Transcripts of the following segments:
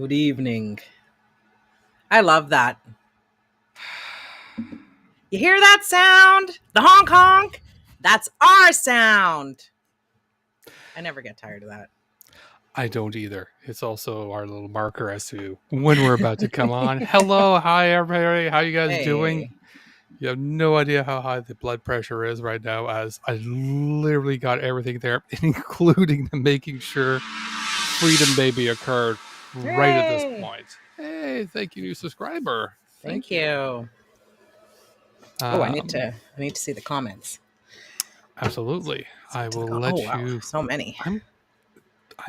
Good evening. I love that. You hear that sound? The honk honk? That's our sound. I never get tired of that. I don't either. It's also our little marker as to when we're about to come on. Hello, hi everybody. How you guys doing? Hey. You have no idea how high the blood pressure is right now, as I literally got everything there, including making sure Freedom Baby occurred right at this Yay. point. Hey, thank you, new subscriber. Thank you. Oh, I need Um, to see the comments. absolutely. I will Oh let wow, you. so many. I'm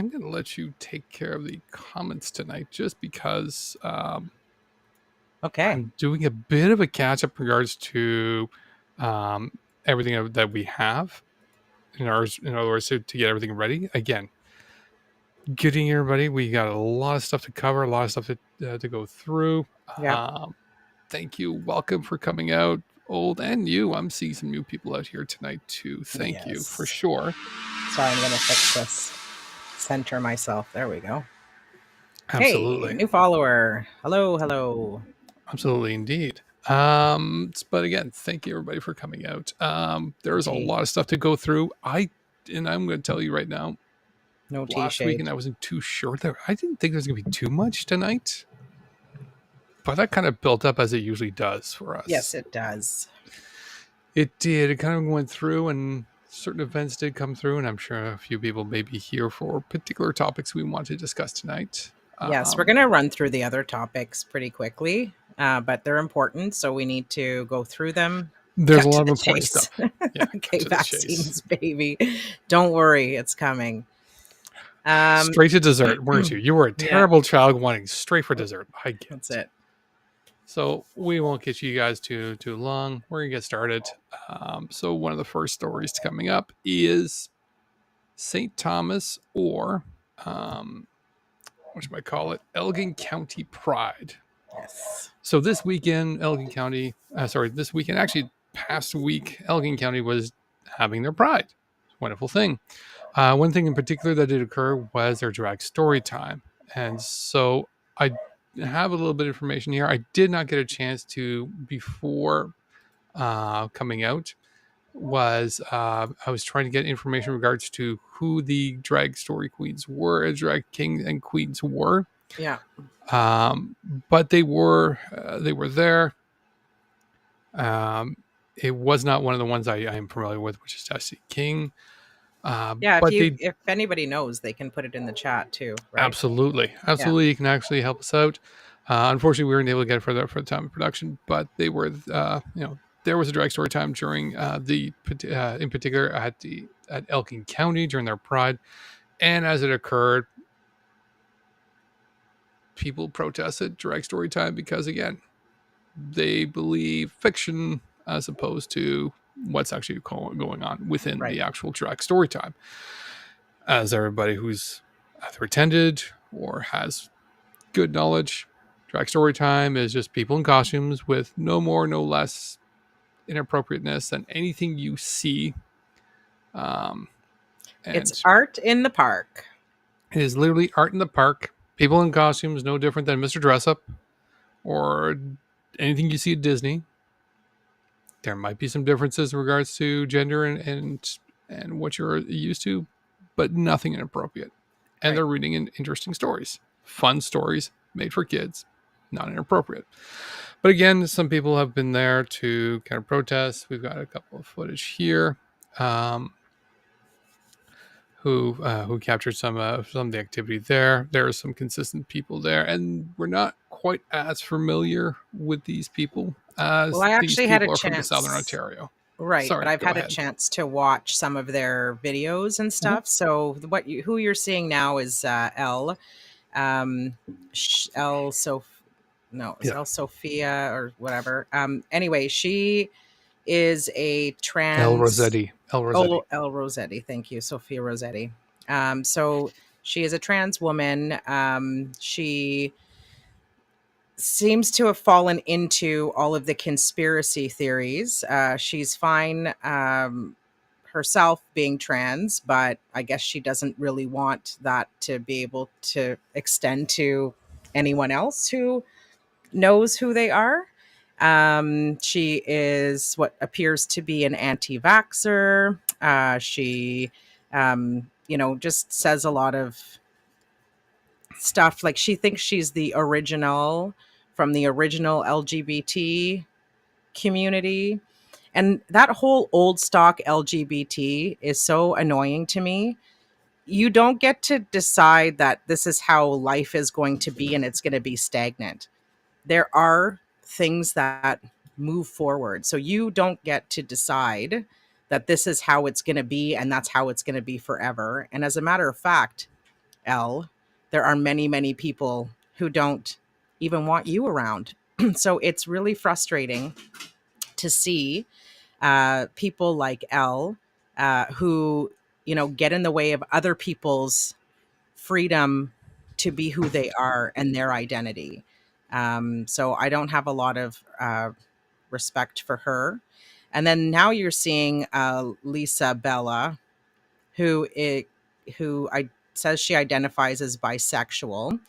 going to let you take care of the comments tonight, just because. Okay. I'm doing a bit of a catch up in regards to everything that we have in other words, to get everything ready. Again, getting everybody, we got a lot of stuff to cover, a lot of stuff to go through. Yeah. Thank you. Welcome for coming out, old and new. I'm seeing some new people out here tonight too. Thank you for Yes. sure. Sorry, I'm going to fix this. Center myself. There we go. Absolutely. Hey, new follower. Hello, hello. Absolutely, indeed. But again, thank you everybody for coming out. There's a Tea. lot of stuff to go through. I'm going to tell you right now. No tea Last shade. weekend I wasn't too sure there. I didn't think there's going to be too much tonight, but that kind of built up as it usually does for us. Yes, it does. It did. It kind of went through, and certain events did come through, and I'm sure a few people may be here for particular topics we want to discuss tonight. Yes, we're going to run through the other topics pretty quickly, but they're important, so we need to go through them. There's Cut a lot to of the important chase. stuff. Yeah, Okay, to the chase. vaccines, baby. Don't worry, it's coming. Straight to dessert, weren't you? You were a terrible child wanting straight for dessert. I get That's it. So we won't get you guys too long. We're gonna get started. So one of the first stories coming up is St. Thomas, or what should I call it? Elgin County Pride. Yes. So this weekend, this weekend, actually past week, Elgin County was having their Pride. Wonderful thing. One thing in particular that did occur was their drag story time. And so I have a little bit of information here. I did not get a chance to, before coming out, I was trying to get information in regards to who the drag story queens were, drag kings and queens were. Yeah. But they were there. It was not one of the ones I am familiar with, which is Dusty King. If anybody knows, they can put it in the chat too, right? Absolutely. Yeah. You can actually help us out. Unfortunately, we weren't able to get it for the time of production, but they were, there was a drag story time during in particular at Elgin County during their Pride, and as it occurred, people protested drag story time because, again, they believe fiction as opposed to what's actually going on within the actual drag story time. As everybody who's either attended or has good knowledge, drag story time is just people in costumes with no more, no less inappropriateness than anything you see. It's art in the park. It is literally art in the park. People in costumes, no different than Mr. Dress Up or anything you see at Disney. There might be some differences in regards to gender and what you're used to, but nothing inappropriate. And they're reading interesting stories, fun stories made for kids, not inappropriate. But again, some people have been there to kind of protest. We've got a couple of footage here who captured some of the activity there. There are some consistent people there, and we're not quite as familiar with these people as I actually these people had a are chance from the Southern Ontario. Right, Sorry, but I've had ahead. a chance to watch some of their videos and stuff. So who you're seeing now is El Sophia or whatever. Anyway, she is a trans El Rossetti. El Rossetti. Thank you, Sophia Rossetti. So she is a trans woman. She seems to have fallen into all of the conspiracy theories. She's fine herself being trans, but I guess she doesn't really want that to be able to extend to anyone else who knows who they are. She is what appears to be an anti-vaxxer. She, just says a lot of stuff. Like she thinks she's the original from the original LGBT community. And that whole old stock LGBT is so annoying to me. You don't get to decide that this is how life is going to be and it's going to be stagnant. There are things that move forward. So you don't get to decide that this is how it's going to be and that's how it's going to be forever. And as a matter of fact, Elle, there are many, many people who don't even want you around. So it's really frustrating to see people like Elle who, get in the way of other people's freedom to be who they are and their identity. So I don't have a lot of respect for her. And then now you're seeing Lisa Bella, who it, who I says she identifies as bisexual.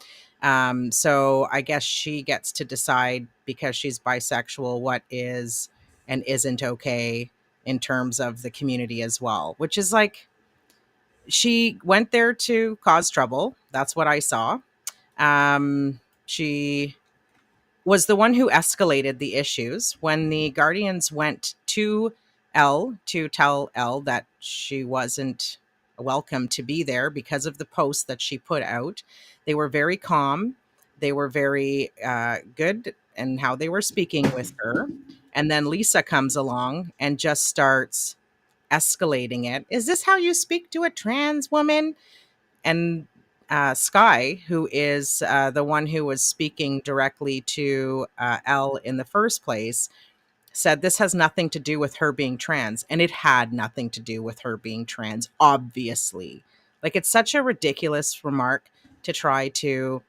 So I guess she gets to decide because she's bisexual what is and isn't okay in terms of the community as well, which is like she went there to cause trouble. That's what I saw. She was the one who escalated the issues when the Guardians went to Elle to tell Elle that she wasn't welcome to be there because of the post that she put out. They were very calm. They were very good in how they were speaking with her. And then Lisa comes along and just starts escalating it. Is this how you speak to a trans woman? And Sky, who is the one who was speaking directly to Elle in the first place, said this has nothing to do with her being trans. And it had nothing to do with her being trans, obviously. Like, it's such a ridiculous remark to try to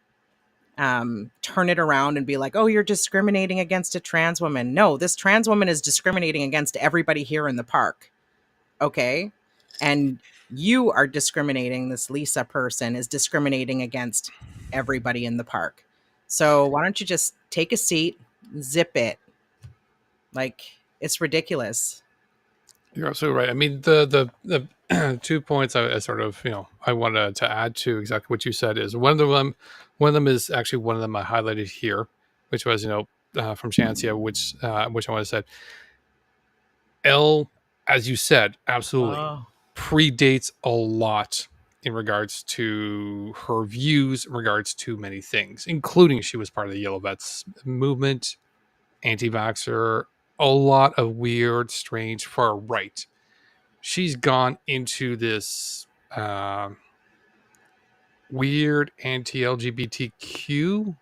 turn it around and be like, oh, you're discriminating against a trans woman. No, this trans woman is discriminating against everybody here in the park. Okay. And you are discriminating, this Lisa person is discriminating against everybody in the park. So why don't you just take a seat, zip it? Like, it's ridiculous. You're absolutely right. I mean, the 2 points I sort of I wanted to add to exactly what you said is one of them is actually one of them I highlighted here, which was from Shansia, which I want to said L, as you said, absolutely Oh, predates a lot in regards to her views, in regards to many things, including she was part of the Yellow Vets movement, anti-vaxxer, a lot of weird, strange far right. She's gone into this weird anti-LGBTQ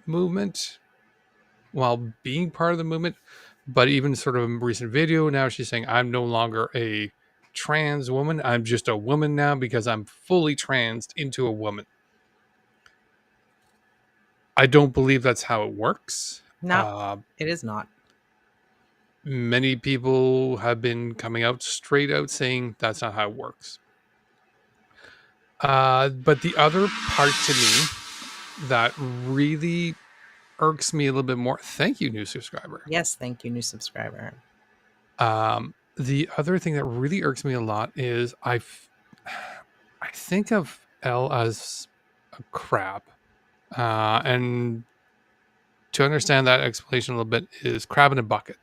movement while being part of the movement. But even sort of a recent video now, she's saying, I'm no longer a trans woman. I'm just a woman now because I'm fully transed into a woman. I don't believe that's how it works. no, it is not. Many people have been coming out straight out saying that's not how it works. But the other part to me that really irks me a little bit more. Thank you, new subscriber. Yes, thank you, new subscriber. The other thing that really irks me a lot is I think of Elle as a crab, and to understand that explanation a little bit is crab in a bucket.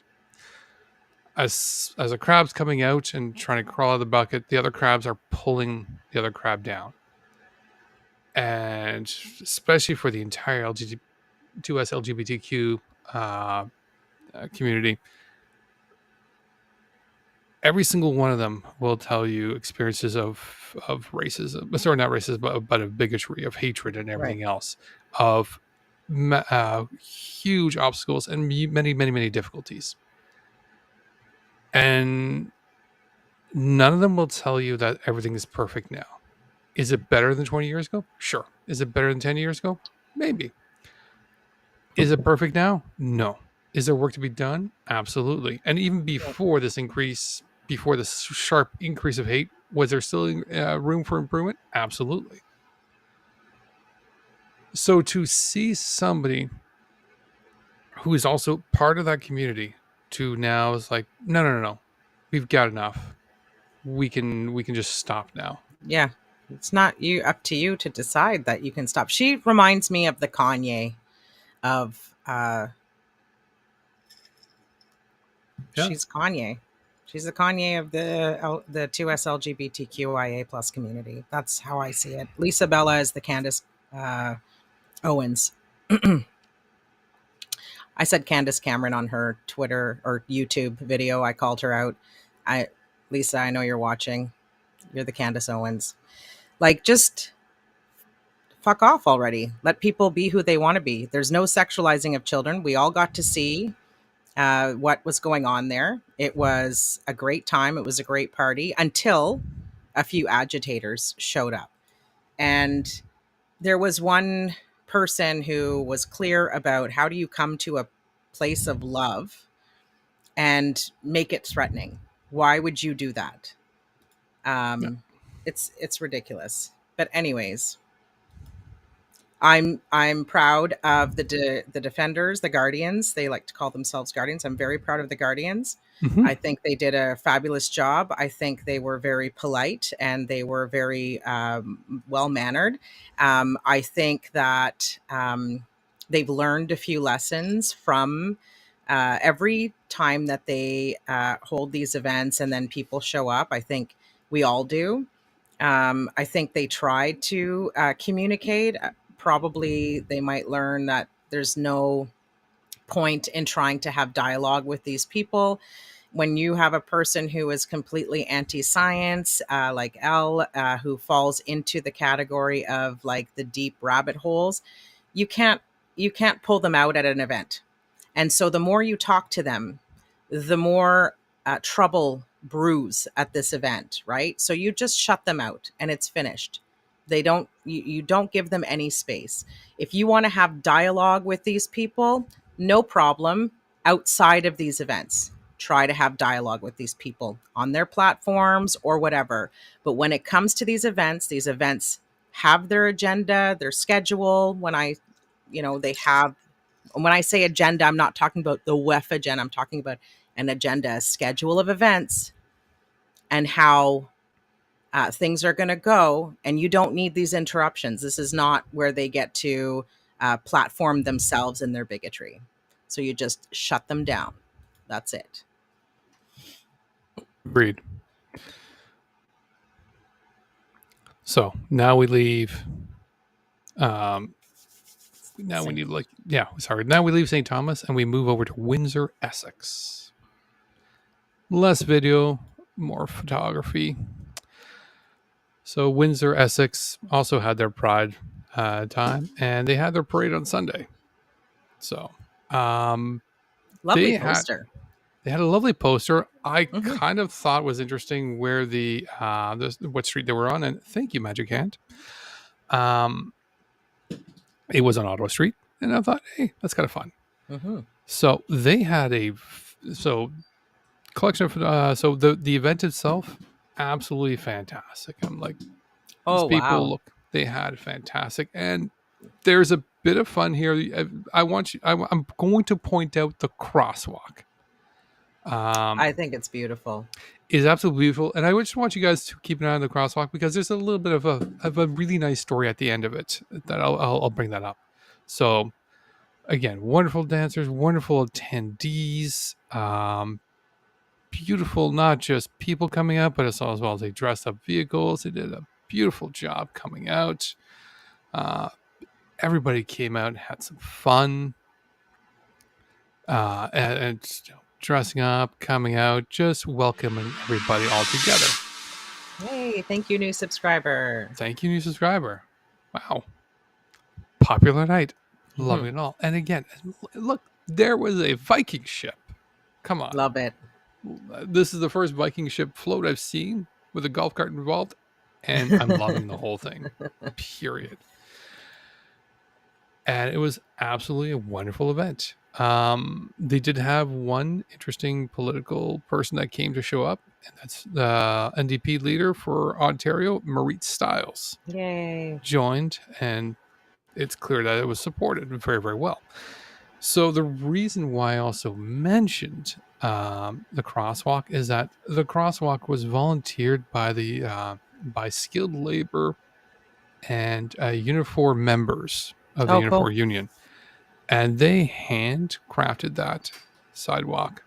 As a crab's coming out and trying to crawl out of the bucket, the other crabs are pulling the other crab down, and especially for the entire LGBTQS LGBTQ community, every single one of them will tell you experiences of racism, sorry, not racism, but of bigotry, of hatred, and Right. everything else, of huge obstacles and many, many, many difficulties. And none of them will tell you that everything is perfect now. Is it better than 20 years ago? Sure. Is it better than 10 years ago? Maybe. Is it perfect now? No. Is there work to be done? Absolutely. And even before this increase, before this sharp increase of hate, was there still room for improvement? Absolutely. So to see somebody who is also part of that community to now is like, no, no, no, no, we've got enough. We can just stop now. Yeah. It's not you up to you to decide that you can stop. She reminds me of the Kanye of Yeah. she's Kanye. She's the Kanye of the 2S LGBTQIA plus community. That's how I see it. Lisa Bella is the Candace uh, Owens. I said Candace Cameron on her Twitter or YouTube video. I called her out. I Lisa, I know you're watching. You're the Candace Owens. Like, just fuck off already. Let people be who they want to be. There's no sexualizing of children. We all got to see what was going on there. It was a great time. It was a great party until a few agitators showed up. And there was one person who was clear about how do you come to a place of love and make it threatening. Why would you do that? Yeah. Um, it's ridiculous. But anyways, I'm proud of the defenders, the guardians. They like to call themselves guardians. I'm very proud of the guardians. Mm-hmm. I think they did a fabulous job. I think they were very polite and they were very well mannered. I think that they've learned a few lessons from every time that they hold these events and then people show up. I think we all do. I think they tried to communicate. Probably they might learn that there's no point in trying to have dialogue with these people. When you have a person who is completely anti-science, like Elle, who falls into the category of like the deep rabbit holes, you can't you can't pull them out at an event. And so the more you talk to them, the more trouble brews at this event, right? So you just shut them out and it's finished. You don't give them any space. If you want to have dialogue with these people, no problem outside of these events. Try to have dialogue with these people on their platforms or whatever. But when it comes to these events have their agenda, their schedule. They have, when I say agenda, I'm not talking about the WEF agenda. I'm talking about an agenda, a schedule of events, and how things are going to go. And you don't need these interruptions. This is not where they get to platform themselves in their bigotry. So you just shut them down. That's it. Agreed. So now we leave. Um, now we Same. need like yeah. Sorry. Now we leave St. Thomas and we move over to Windsor, Essex. Less video, more photography. So Windsor, Essex also had their Pride time, and they had their parade on Sunday. So um, Lovely they had poster. they had a lovely poster. I Hmm. kind of thought was interesting where what street they were on, and thank you, Magic Hand. Um, it was on Ottawa Street, and I thought, hey, that's kind of fun. Hmm. So they had so collection of so the event itself absolutely fantastic. I'm like, these Oh, people wow. look, they had fantastic, and there's a bit of fun here. I want you. I'm going to point out the crosswalk. I think it's beautiful. Is absolutely beautiful, and I just want you guys to keep an eye on the crosswalk because there's a little bit of a really nice story at the end of it that I'll bring that up. So again, wonderful dancers, wonderful attendees, beautiful not just people coming out, but as well as they dressed up vehicles. They did a beautiful job coming out. Uh, Everybody came out and had some fun, and dressing up, coming out, just welcoming everybody all together. Hey, thank you, new subscriber. Thank you, new subscriber. Wow, popular night, Hmm. loving it all. And again, look, there was a Viking ship. Come on, Love it. this is the first Viking ship float I've seen with a golf cart involved, and I'm loving the whole thing. Period. And it was absolutely a wonderful event. They did have one interesting political person that came to show up, and that's the NDP leader for Ontario, Marit Stiles, Yay. joined, and it's clear that it was supported very, very well. So the reason why I also mentioned the crosswalk is that the crosswalk was volunteered by the by skilled labor and uniform members of the Oh, cool. uniform union, and they handcrafted that sidewalk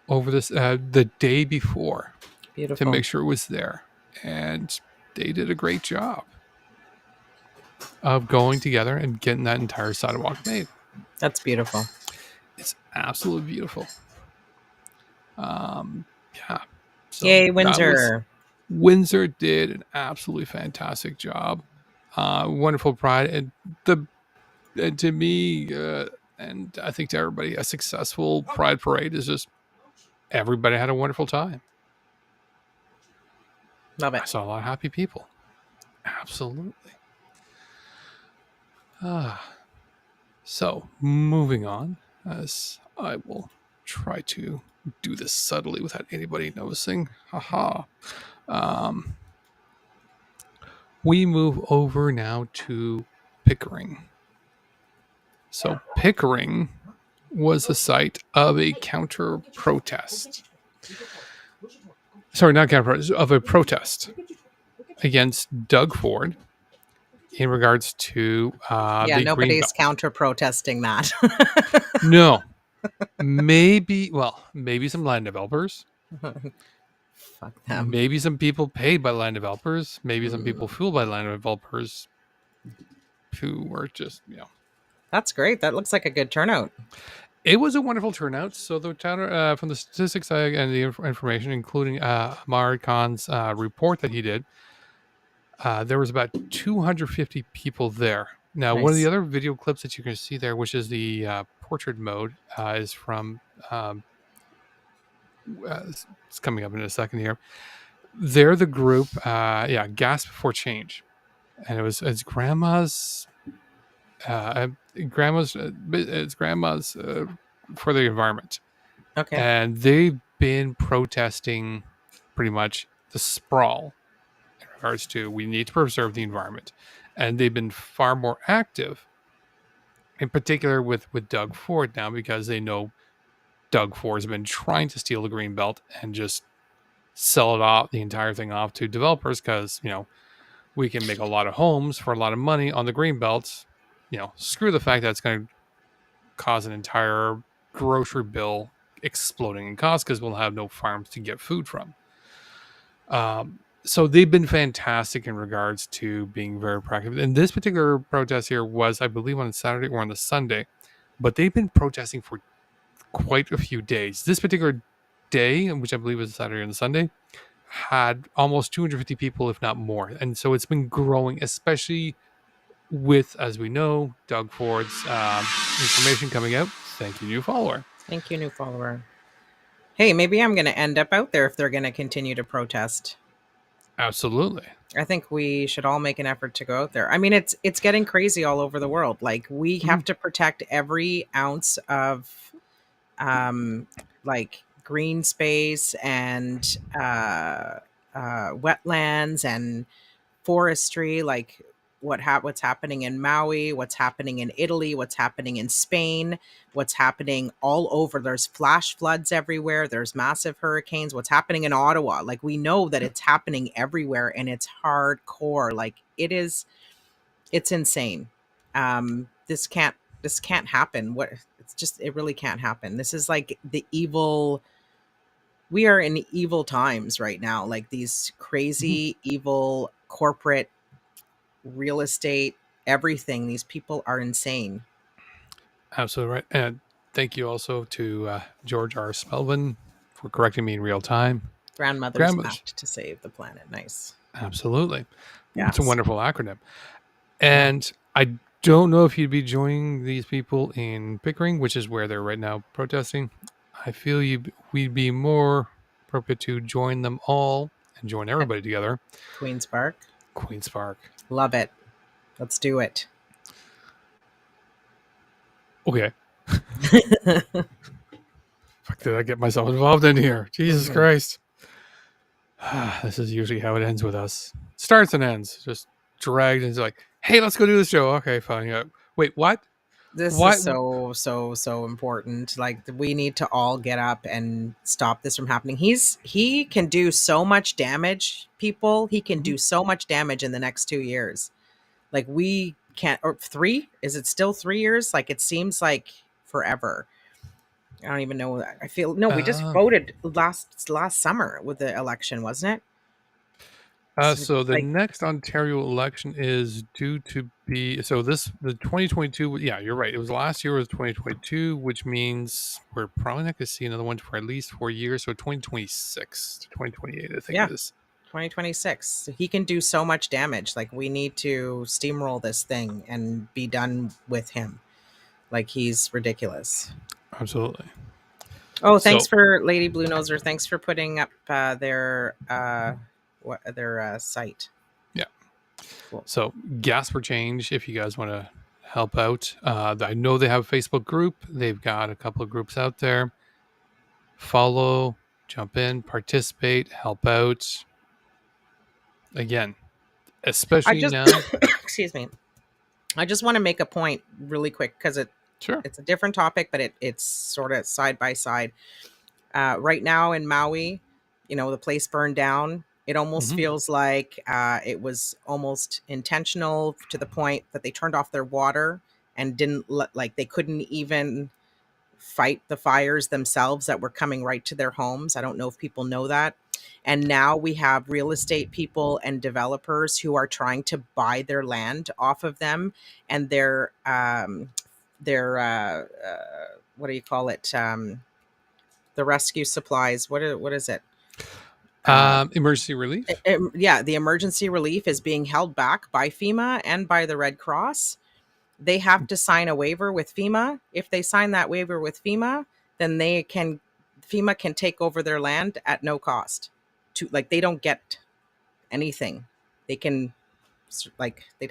over this the day before to Beautiful. make sure it was there, and they did a great job of going together and getting that entire sidewalk made. That's beautiful. It's absolutely beautiful. Um, yeah. So Yay, that was Windsor. Windsor did an absolutely fantastic job. Wonderful pride, and the to me, and I think to everybody, a successful pride parade is just everybody had a wonderful time. Love I it. saw a lot of happy people. Absolutely. So moving on, as I will try to do this subtly without anybody noticing. Haha. Um, we move over now to Pickering. So Pickering was the site of a counter protest. Sorry, not counter protest, of a protest against Doug Ford in regards to Yeah, the nobody's Greenbelt. counter protesting that. No, maybe some land developers, Fuck them. maybe some people paid by land developers, maybe some people Mm. fooled by land developers who were just, That's great. That looks like a good turnout. it was a wonderful turnout. So the town, from the statistics and the information, including Amar Khan's report that he did, there was about 250 people there. Now, one of the Nice. other video clips that you can see there, which is the portrait mode, is from. It's coming up in a second here. They're the group, Gasp for Change, and it's grandma's, uh, it's grandma's for the environment, Okay. and they've been protesting pretty much the sprawl in regards to we need to preserve the environment, and they've been far more active, in particular with Doug Ford now because they know Doug Ford has been trying to steal the green belt and just sell it off the entire thing off to developers because we can make a lot of homes for a lot of money on the green belts. Screw the fact that it's going to cause an entire grocery bill exploding in cost because we'll have no farms to get food from. So they've been fantastic in regards to being very proactive. And this particular protest here was, I believe, on Saturday or on the Sunday, but they've been protesting for quite a few days. This particular day, which I believe was Saturday and Sunday, had almost 250 people, if not more. And so it's been growing, especially with, as we know, Doug Ford's information coming out. Thank you, new follower. Thank you, new follower. Hey, maybe I'm going to end up out there if they're going to continue to protest. Absolutely. I think we should all make an effort to go out there. I mean, it's getting crazy all over the world. Like we have to protect every ounce of like green space and wetlands and forestry, like what's happening in Maui, what's happening in Italy, what's happening in Spain, what's happening all over. There's flash floods everywhere. There's massive hurricanes. What's happening in Ottawa? Like we know that it's happening everywhere and it's hardcore. Like it's insane. This can't happen. It really can't happen. This is like the evil. We are in evil times right now. Like these crazy evil corporate real estate, everything. These people are insane. Absolutely right. And thank you also to George R. Spelvin for correcting me in real time. Grandmother's Grandmas. Act to Save the Planet. Nice. Absolutely. It's a Yes. wonderful acronym. Yeah. And I don't know if you'd be joining these people in Pickering, which is where they're right now protesting. I feel we'd be more appropriate to join them all and join At everybody together. Queen's Park. Queen's Park. Love it. Let's do it. Okay. Fuck, did I get myself involved in here? Jesus Mhm. Christ. This is usually how it ends with us. Starts and ends. Just dragged into like, Hey, let's go do this show. Okay, fine. Yeah. Wait, what? This is What? so important. Like we need to all get up and stop this from happening. He can do so much damage, people. He can Mhm. do so much damage in the next 2 years. Like we can't, or three? Is it still 3 years? Like it seems like forever. I don't even know. I feel no. We just Uh, voted last summer with the election, wasn't it? So so the like, next Ontario election is due to be the 2022. Yeah, you're right. It was last year was 2022, which means we're probably not going to see another one for at least 4 years. So 2026 to 2028, I think yeah, it is. 2026. He can do so much damage. Like we need to steamroll this thing and be done with him. Like he's ridiculous. Absolutely. Oh, thanks So for Lady Blue Noser. Thanks for putting up their site. yeah. Cool. So gas for change. If you guys want to help out, I know they have a Facebook group. They've got a couple of groups out there. Follow, jump in, participate, help out. Again, I especially just now. excuse me. I just want to make a point really quick because Sure. it's a different topic, but it's sort of side by side. Right now in Maui, the place burned down. It almost Hmm. feels like it was almost intentional to the point that they turned off their water and didn't let, like, they couldn't even fight the fires themselves that were coming right to their homes. I don't know if people know that. And now we have real estate people and developers who are trying to buy their land off of them, and what do you call it? The rescue supplies. What is it? Emergency relief. Yeah, the emergency relief is being held back by FEMA and by the Red Cross. They have to sign a waiver with FEMA. If they sign that waiver with FEMA, then FEMA can take over their land at no cost. To like they don't get anything. They can like they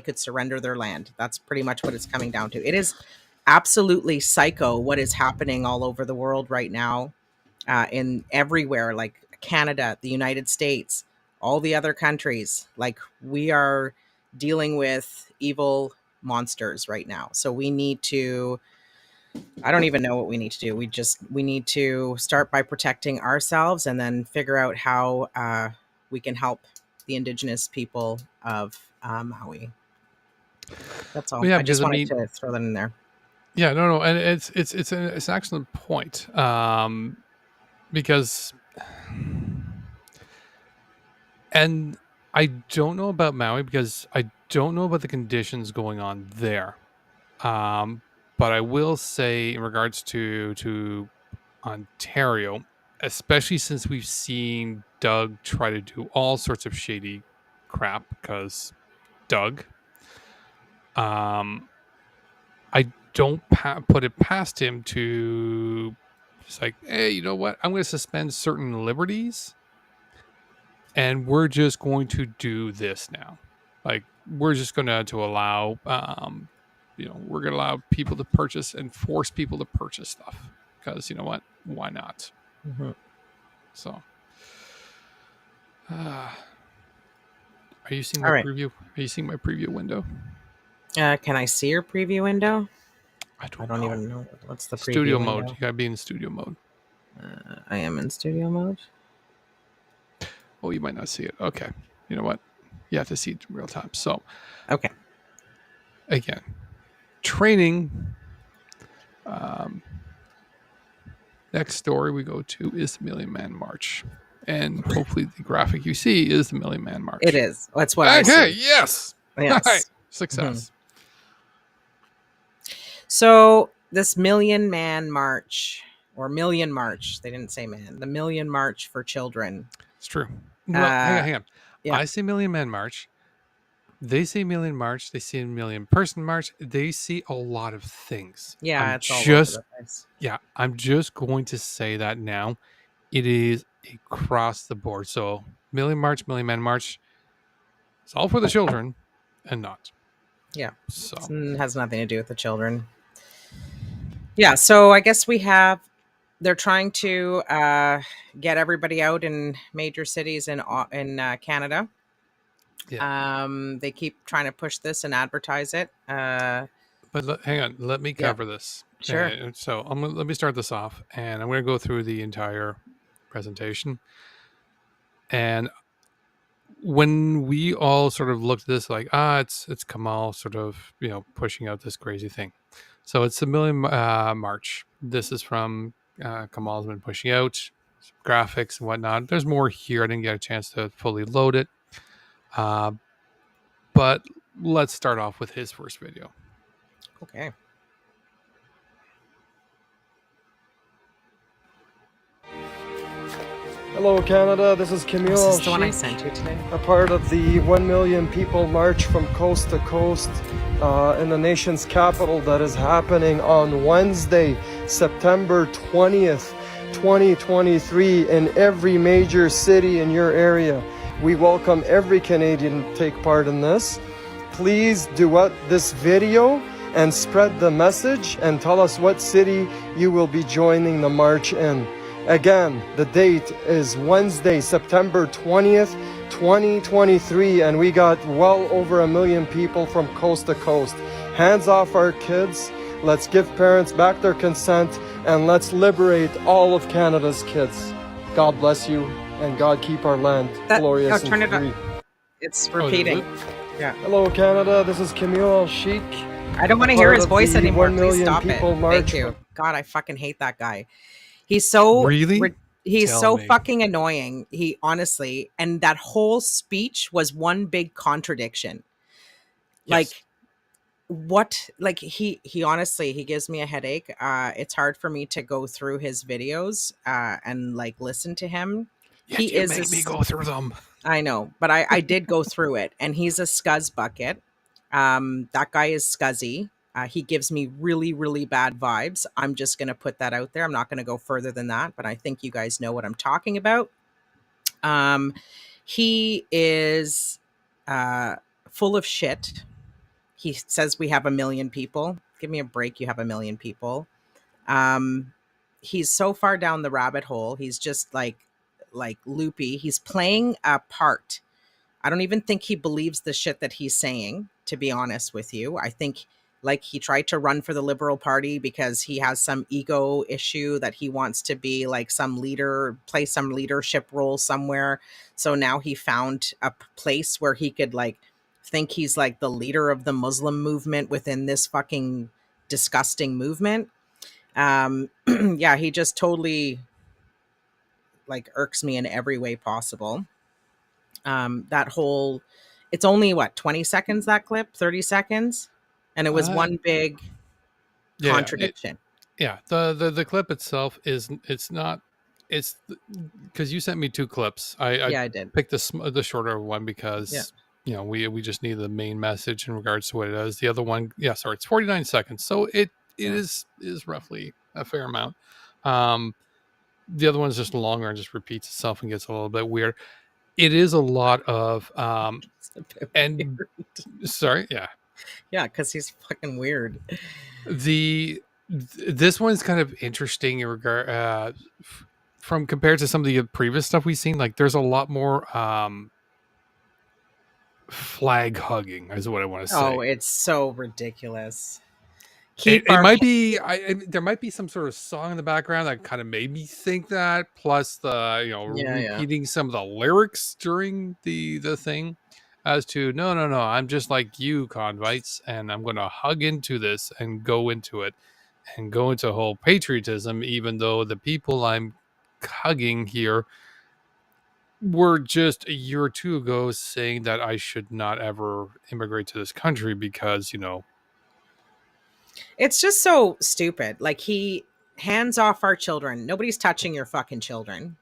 could surrender their land. That's pretty much what it's coming down to. It is absolutely psycho what is happening all over the world right now, in everywhere, like Canada, the United States, all the other countries. Like we are dealing with evil monsters right now. So we need to, I don't even know what we need to do. We need to start by protecting ourselves and then figure out how we can help the indigenous people of Maui. That's all. Well, yeah, I because just I wanted mean, to throw that in there. yeah, no, and it's an excellent point. Because, and I don't know about Maui because I don't know about the conditions going on there. Um, but I will say in regards to Ontario, especially since we've seen Doug try to do all sorts of shady crap because Doug. Um, I don't put it past him to just like, hey, you know what? I'm going to suspend certain liberties, and we're just going to do this now. Like, we're just going to allow, we're going to allow people to purchase and force people to purchase stuff because you know what? Why not? Mhm. So, uh, are you seeing my All right. preview? Are you seeing my preview window? Can I see your preview window? I I don't don't know. even know what's the Studio preview mode. window. You gotta be in studio mode. I am in studio mode. Oh, you might not see it. Okay. You know what? You have to see it in real time. So Okay. again, training. Um, next story we go to is the Million Man March, and hopefully the graphic you see is the Million Man It March. is. That's what I Okay. see. Yes. All right. Yes. Mhm. Success. So this Million Man March or Million March, they didn't say man, the Million March for Children. It's true. Well, hang on. Uh, Hang on. yeah. I say Million Man March. They say Million March. They say Million Person March. They see a lot of things. Yeah, it's all over the place. I'm just going to say that now. It is across the board. So Million March, Million Man March, it's all for the children and not. Yeah. So Has nothing to do with the children. Yeah. So I guess they're trying to get everybody out in major cities in Canada. Yeah. They keep trying to push this and advertise it. But hang on, let me Yeah, cover this. sure. So let me start this off, and I'm going to go through the entire presentation. And when we all sort of looked at this, like, it's Kamal sort of pushing out this crazy thing. So it's the Million March. This is from Kamal's been pushing out some graphics and whatnot. There's more here. I didn't get a chance to fully load it, uh, but let's start off with his first video. Okay. Hello Canada, this is Oh, Camille is this the one I Sheik, sent you today? a part of the 1 million people march from coast to coast in the nation's capital that is happening on Wednesday, September 20th, 2023 in every major city in your area. We welcome every Canadian to take part in this. Please duet this video and spread the message and tell us what city you will be joining the march in. Again, the date is Wednesday, September 20th, 2023, and we got well over 1 million people from coast to coast. Hands off our kids. Let's give parents back their consent, and let's liberate all of Canada's kids. God bless you, and God keep our land glorious turn and it free. up. It's repeating. Yeah. Hello, Canada. This is Camille Sheik. I don't want to a hear part his of voice the anymore. 1 Please million stop it. people march Thank you. God, I fucking hate that guy. He's so Really? he's Tell so me. fucking annoying. He honestly, and that whole speech was one big contradiction. Yes. Like what? Like he honestly, he gives me a headache. It's hard for me to go through his videos and like listen to him. Yet He you is make me go through them. I know, but I did go through it, and he's a scuzz bucket. That guy is scuzzy. He gives me really, really bad vibes. I'm just going to put that out there. I'm not going to go further than that, but I think you guys know what I'm talking about. Um, he is uh, full of shit. He says we have 1 million people. Give me a break. You have 1 million people. Um, he's so far down the rabbit hole. He's just like loopy. He's playing a part. I don't even think he believes the shit that he's saying, to be honest with you. I think like he tried to run for the Liberal Party because he has some ego issue that he wants to be like some leader, play some leadership role somewhere. So now he found a place where he could like think he's like the leader of the Muslim movement within this fucking disgusting movement. Yeah, he just totally like irks me in every way possible. That whole it's only what 20 seconds, that clip, 30 seconds, and it was Uh, one big yeah. contradiction. Yeah. The clip itself it's not it's because you sent me two clips. I Yeah, I did. picked the shorter one Yeah. because we just need the main message in regards to what it is. The other one, yeah, sorry, it's 49 seconds, so it Yeah. is roughly a fair amount. Um, the other one's just longer and just repeats itself and gets a little bit weird. It is a lot of It's a bit and weird. sorry, yeah. Yeah, because he's fucking weird. This one's kind of interesting in regard from compared to some of the previous stuff we've seen. Like there's a lot more flag hugging is what I want to Oh, say. it's so ridiculous. It, Keep it our might be there might be some sort of song in the background that kind of made me think that, plus the Yeah, yeah. repeating some of the lyrics during the thing as to no, I'm just like you convites, and I'm going to hug into this and go into it and go into whole patriotism, even though the people I'm hugging here were just a year or two ago saying that I should not ever immigrate to this country because It's just so stupid. Like he hands off our children. Nobody's touching your fucking children.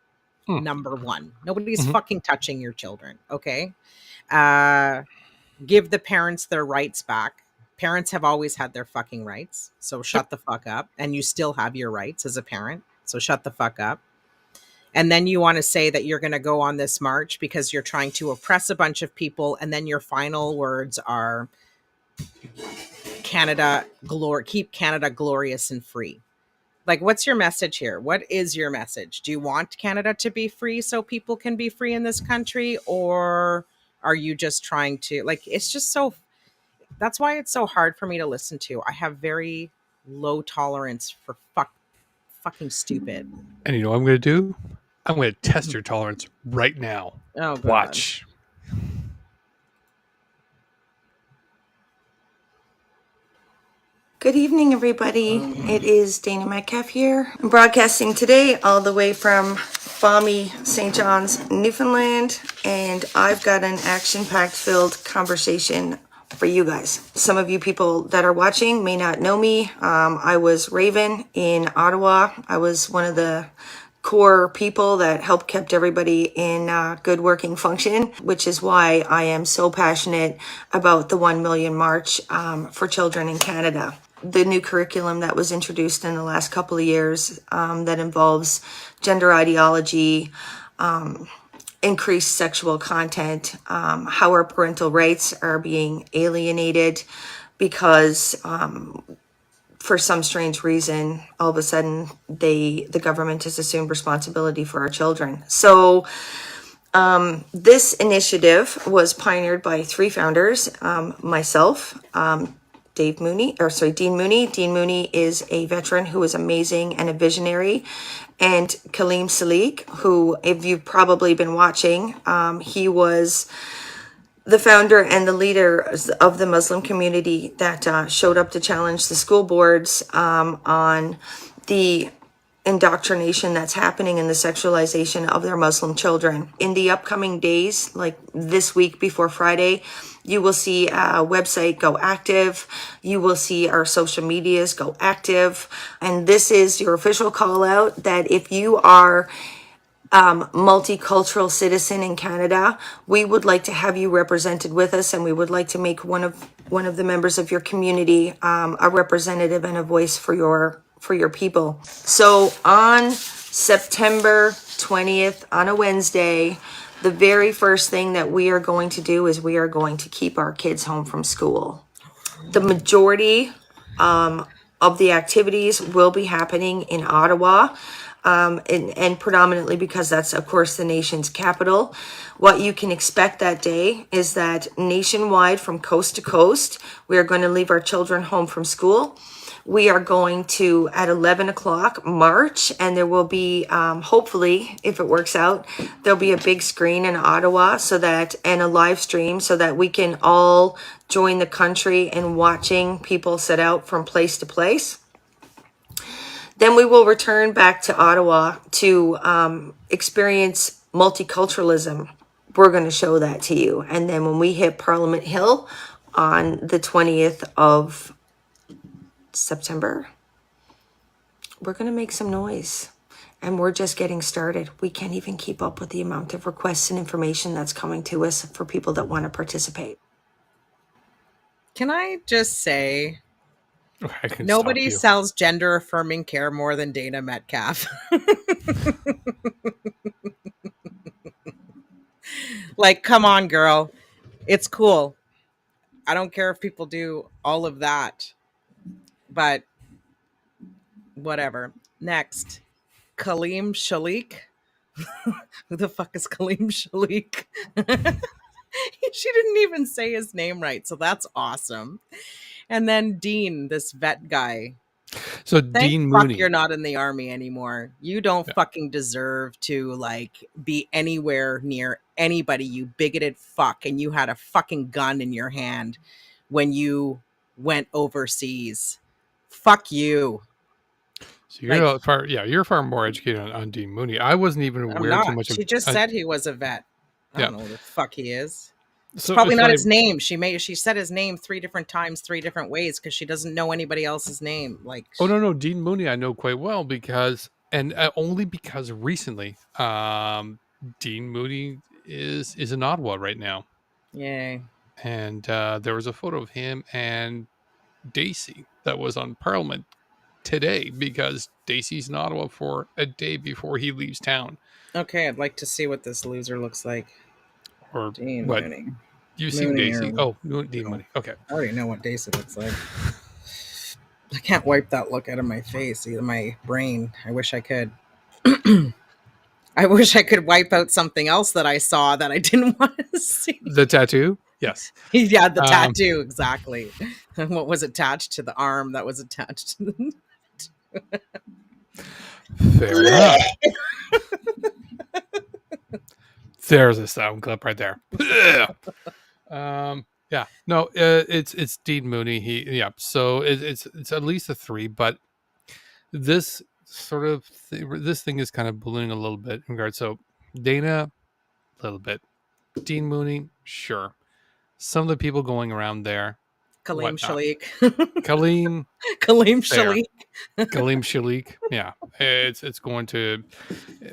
hmm, Number one. Nobody's mhm, fucking touching your children. Okay. Uh give the parents their rights back. Parents have always had their fucking rights. So yep. shut the fuck up. And you still have your rights as a parent. So shut the fuck up. And then you want to say that you're going to go on this march because you're trying to oppress a bunch of people. And then your final words are keep Canada glorious and free. Like, what's your message here? What is your message? Do you want Canada to be free so people can be free in this country? Or are you just trying to, like, it's just so, that's why it's so hard for me to listen to. I have very low tolerance for fucking stupid. And you know what I'm going to do? I'm going to test your tolerance right now. Oh God. Watch. Good evening, everybody. It is Dana Metcalf here. I'm broadcasting today all the way from balmy St. John's, Newfoundland, and I've got an action-packed filled conversation for you guys. Some of you people that are watching may not know me. I was Raven in Ottawa. I was one of the core people that helped kept everybody in good working function, which is why I am so passionate about the 1 million march for children in Canada. The new curriculum that was introduced in the last couple of years that involves gender ideology, increased sexual content, how our parental rights are being alienated because for some strange reason, all of a sudden, the government has assumed responsibility for our children. So this initiative was pioneered by three founders, myself, Dean Mooney. Dean Mooney is a veteran who is amazing and a visionary. And Kaleem Salik, who, if you've probably been watching, he was the founder and the leader of the Muslim community that showed up to challenge the school boards on the indoctrination that's happening in the sexualization of their Muslim children. In the upcoming days, like this week before Friday, you will see a website go active. You will see our social medias go active. And this is your official call out that if you are multicultural citizen in Canada, we would like to have you represented with us, and we would like to make one of the members of your community a representative and a voice for your people. So on September 20th, on a Wednesday, the very first thing that we are going to do is we are going to keep our kids home from school. The majority of the activities will be happening in Ottawa. And predominantly because that's, of course, the nation's capital. What you can expect that day is that nationwide, from coast to coast, we are going to leave our children home from school. We are going to, at 11 o'clock, march, and there will be, hopefully, if it works out, there'll be a big screen in Ottawa and a live stream so that we can all join the country in watching people set out from place to place. Then we will return back to Ottawa to experience multiculturalism. We're going to show that to you. And then when we hit Parliament Hill on the 20th of September, we're going to make some noise. And we're just getting started. We can't even keep up with the amount of requests and information that's coming to us for people that want to participate. Can I just say, I nobody sells gender affirming care more than Dana Metcalf. Like, come on, girl. It's cool. I don't care if people do all of that, but whatever. Next, Kaleem Shalik. Who the fuck is Kaleem Shalik? She didn't even say his name right, so that's awesome. And then Dean, this vet guy. So Thank Dean fuck Mooney, you're not in the army anymore. You don't fucking deserve to like be anywhere near anybody, you bigoted fuck. And you had a fucking gun in your hand when you went overseas. Fuck you. so you're far more educated on Dean Mooney. I wasn't even I'm aware not. too much. She just said he was a vet. I don't know who the fuck he is. It's probably not his name. She said his name 3 different times, 3 different ways because she doesn't know anybody else's name. Like, oh no, Dean Mooney I know quite well because only because recently, Dean Mooney is in Ottawa right now. yay. And there was a photo of him and Daisy that was on Parliament today because Daisy's in Ottawa for a day before he leaves town. Okay, I'd like to see what this loser looks like. Or Dean what? Mooney. You've seen Mooney Daisy. or- Dean Mooney. Okay. I already know what Daisy looks like. I can't wipe that look out of my face, either my brain. I wish I could. I wish I could wipe out something else that I saw that I didn't want to see. The tattoo? Yes. Yeah, the Um, tattoo, exactly. What was attached to the arm that was attached to the... Fair enough. There's a sound clip right there. Yeah, no, it's Dean Mooney. So it's at least a 3, but this this thing is kind of ballooning a little bit in regards. So Dana, a little bit. Dean Mooney, sure. Some of the people going around there, Kaleem whatnot. Shalik. Kaleem, Kaleem fair. Shalik. Kaleem Shalik, yeah, it's going to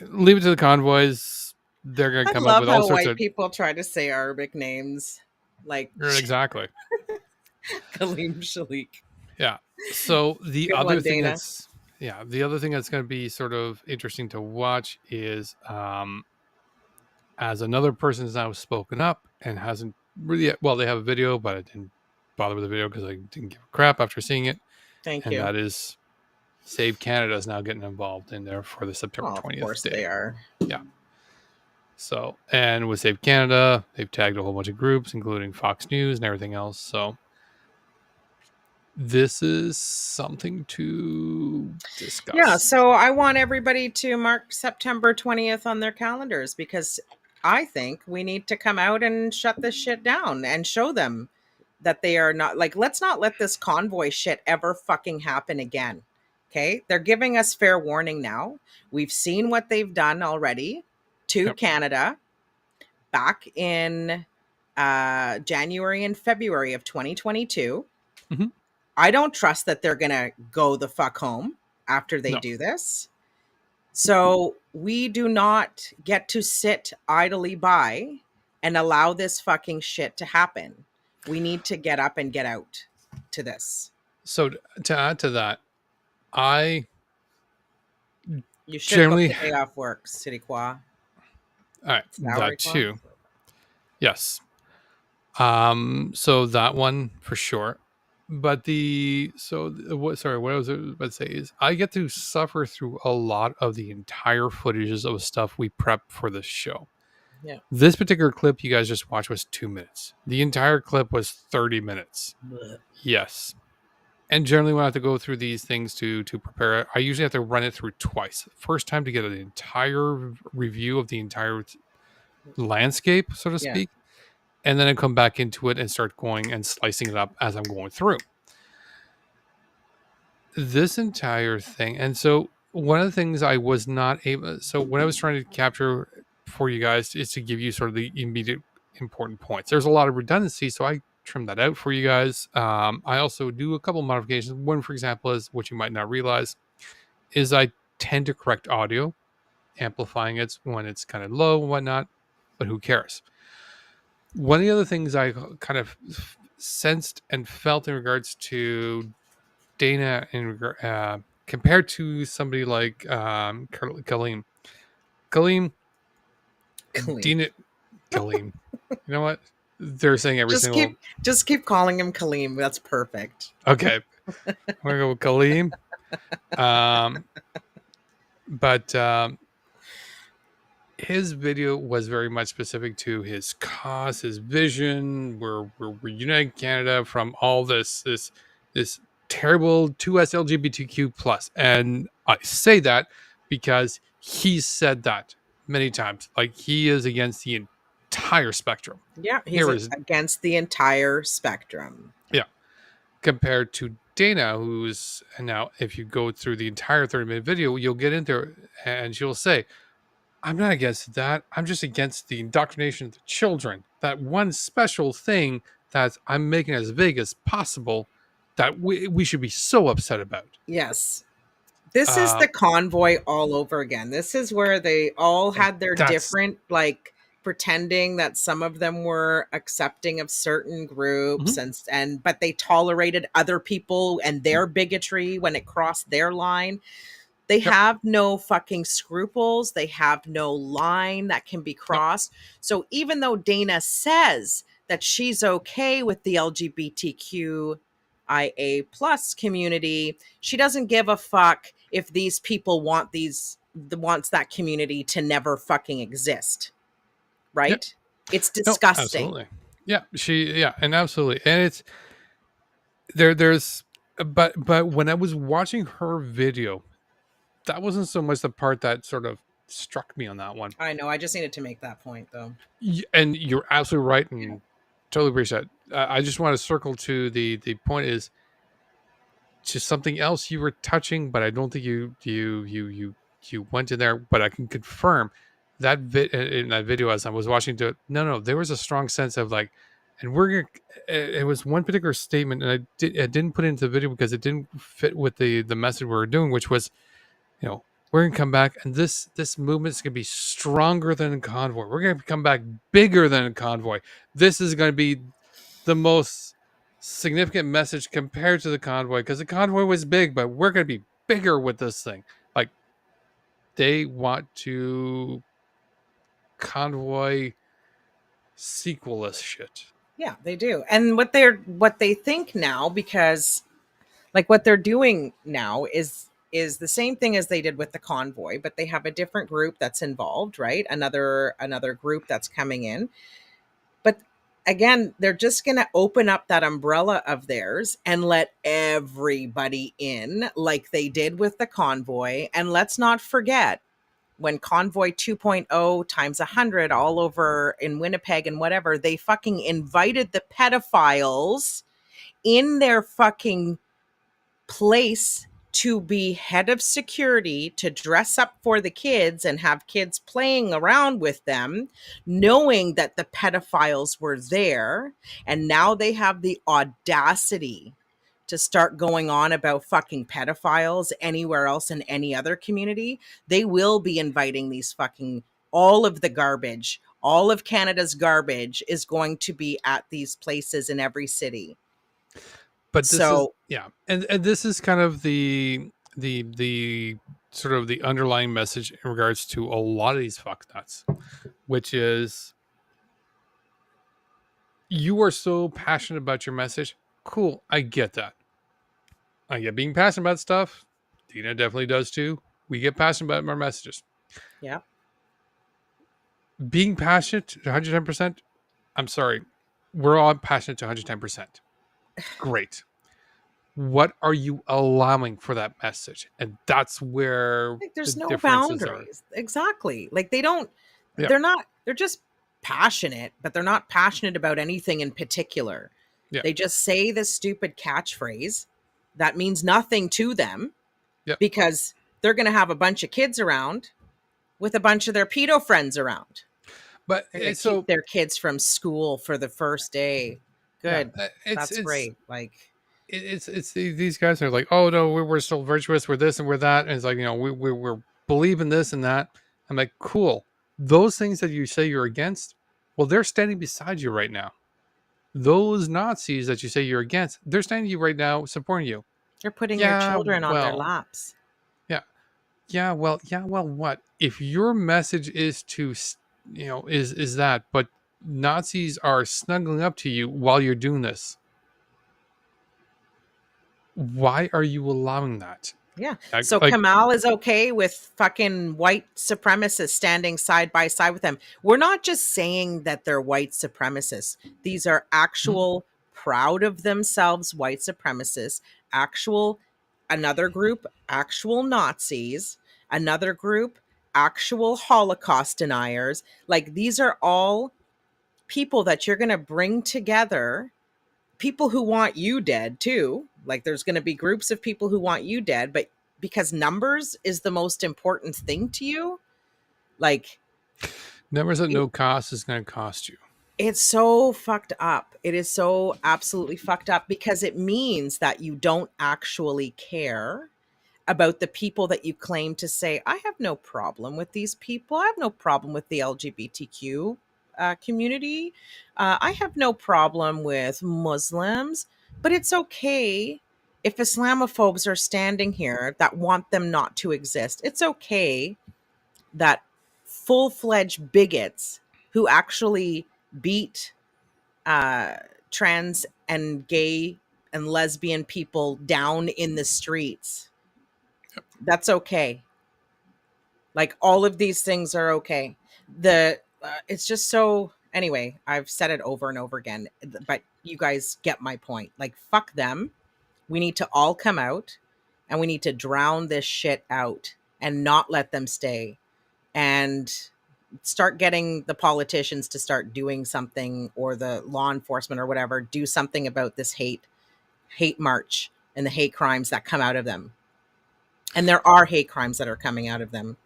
leave it to the convoys. They're going to I come up love with all how sorts white of people try to say Arabic names, like exactly. Kaleem Shalik. Yeah. So the Good other one, thing Dana. the other thing that's going to be sort of interesting to watch is as another person has now spoken up and hasn't really, well, they have a video, but I didn't bother with the video because I didn't give a crap after seeing it. Thank And you. that is Save Canada is now getting involved in there for the September 20th Of course day. they are. Yeah. So, and with Save Canada, they've tagged a whole bunch of groups, including Fox News and everything else. So this is something to discuss. Yeah, so I want everybody to mark September 20th on their calendars because I think we need to come out and shut this shit down and show them that they are not, like, let's not let this convoy shit ever fucking happen again. Okay? They're giving us fair warning now. We've seen what they've done already to Yep. Canada back in January and February of 2022. Mhm. I don't trust that they're going to go the fuck home after they No. do this. So we do not get to sit idly by and allow this fucking shit to happen. We need to get up and get out to this. So to add to that, I You should generally, book a day off work, City Qua. all right, Salary that too. Yes. So that one for sure. But what I was about to say is I get to suffer through a lot of the entire footages of stuff we prep for this show. Yeah. This particular clip you guys just watched was 2 minutes. The entire clip was 30 minutes. Blech. Yes. And generally when I have to go through these things to prepare it, I usually have to run it through twice. First time to get an entire review of the entire landscape, so to Yeah. speak. And then I come back into it and start going and slicing it up as I'm going through this entire thing. And so one of the things I was not able, so when I was trying to capture for you guys is to give you sort of the immediate important points. There's a lot of redundancy, so I trimmed that out for you guys. I also do a couple modifications. One, for example, is what you might not realize is I tend to correct audio, amplifying it when it's kind of low and whatnot, but who cares? One of the other things I kind of sensed and felt in regards to Dana compared to somebody like Kaleem. Kaleem. Dina, Kaleem. You know what? They're saying every single. Just keep calling him Kaleem. That's perfect. Okay, I'm gonna go with Kaleem. But his video was very much specific to his cause, his vision. We're uniting Canada from all this terrible 2S LGBTQ plus, and I say that because he said that many times. Like he is against the entire spectrum. Yeah, he's against the entire spectrum. Yeah, compared to Dana, who's, and now if you go through the entire 30-minute video, you'll get in there and she'll say, I'm not against that. I'm just against the indoctrination of the children. That one special thing that I'm making as big as possible that we should be so upset about. Yes. This is the convoy all over again. This is where they all had their different, like, pretending that some of them were accepting of certain groups but they tolerated other people and their bigotry when it crossed their line. They have no fucking scruples. They have no line that can be crossed. So even though Dana says that she's okay with the LGBTQIA plus community, she doesn't give a fuck if these people want these wants that community to never fucking exist, Yep. right? It's No, disgusting. absolutely. Yeah, and absolutely. And it's there's but when I was watching her video, that wasn't so much the part that sort of struck me on that one. I know. I just needed to make that point, though. And you're absolutely right, and totally appreciate it. I just want to circle to the point is to something else you were touching, but I don't think you went in there. But I can confirm that in that video as I was watching to it. No, there was a strong sense of like, and we're gonna. It was one particular statement, and I didn't put it into the video because it didn't fit with the message we were doing, which was, we're gonna come back, and this movement is gonna be stronger than a convoy. We're gonna come back bigger than a convoy. This is gonna be the most significant message compared to the convoy because the convoy was big, but we're going to be bigger with this thing. Like they want to convoy sequelless shit. Yeah, they do. And what they think now, because like what they're doing now is the same thing as they did with the convoy, but they have a different group that's involved, right? Another group that's coming in. But again, they're just going to open up that umbrella of theirs and let everybody in like they did with the convoy. And let's not forget when Convoy 2.0 times 100 all over in Winnipeg and whatever, they fucking invited the pedophiles in their fucking place to be head of security, to dress up for the kids and have kids playing around with them, knowing that the pedophiles were there. And now they have the audacity to start going on about fucking pedophiles anywhere else in any other community. They will be inviting these fucking, all of the garbage, all of Canada's garbage is going to be at these places in every city. But this is So and this is kind of the sort of the underlying message in regards to a lot of these fucknuts, which is you are so passionate about your message. Cool, I get that. I get being passionate about stuff. Deana definitely does too. We get passionate about our messages. yeah. Being passionate to 110%, I'm sorry, we're all passionate to 110%. Great. What are you allowing for that message? And that's where Like the there's no differences are. boundaries. Exactly. Like they don't, Yeah. they're just passionate, but they're not passionate about anything in particular. Yeah. They just say this stupid catchphrase that means nothing to them Yeah. because they're going to have a bunch of kids around with a bunch of their pedo friends around. But They're going to so keep their kids from school for the first day. Good. it's That's great. Like, these guys are like, oh no, we're still virtuous, we're this and we're that, and it's like, we're believing this and that. I'm like, cool. Those things that you say you're against, well, they're standing beside you right now. Those Nazis that you say you're against, they're standing you right now, supporting you. you're putting your children on their well, laps. yeah, well, what if your message is to, is that, but Nazis are snuggling up to you while you're doing this? Why are you allowing that? Yeah. Like, So Kamal is okay with fucking white supremacists standing side by side with them. We're not just saying that they're white supremacists. These are actual proud of themselves white supremacists, another group, actual Nazis, another group, actual Holocaust deniers. Like these are all people that you're going to bring together, people who want you dead too. Like there's going to be groups of people who want you dead, but because numbers is the most important thing to you, like numbers at no cost is going to cost you. it's so fucked up. It is so absolutely fucked up because it means that you don't actually care about the people that you claim to say, I have no problem with these people. I have no problem with the LGBTQ community. I have no problem with Muslims, but it's okay if Islamophobes are standing here that want them not to exist. It's okay that full-fledged bigots who actually beat trans and gay and lesbian people down in the streets, that's okay. Like all of these things are okay. The it's just so anyway, I've said it over and over again, but you guys get my point. Like fuck them. We need to all come out and we need to drown this shit out and not let them stay and start getting the politicians to start doing something, or the law enforcement or whatever, do something about this hate march and the hate crimes that come out of them. And there are hate crimes that are coming out of them.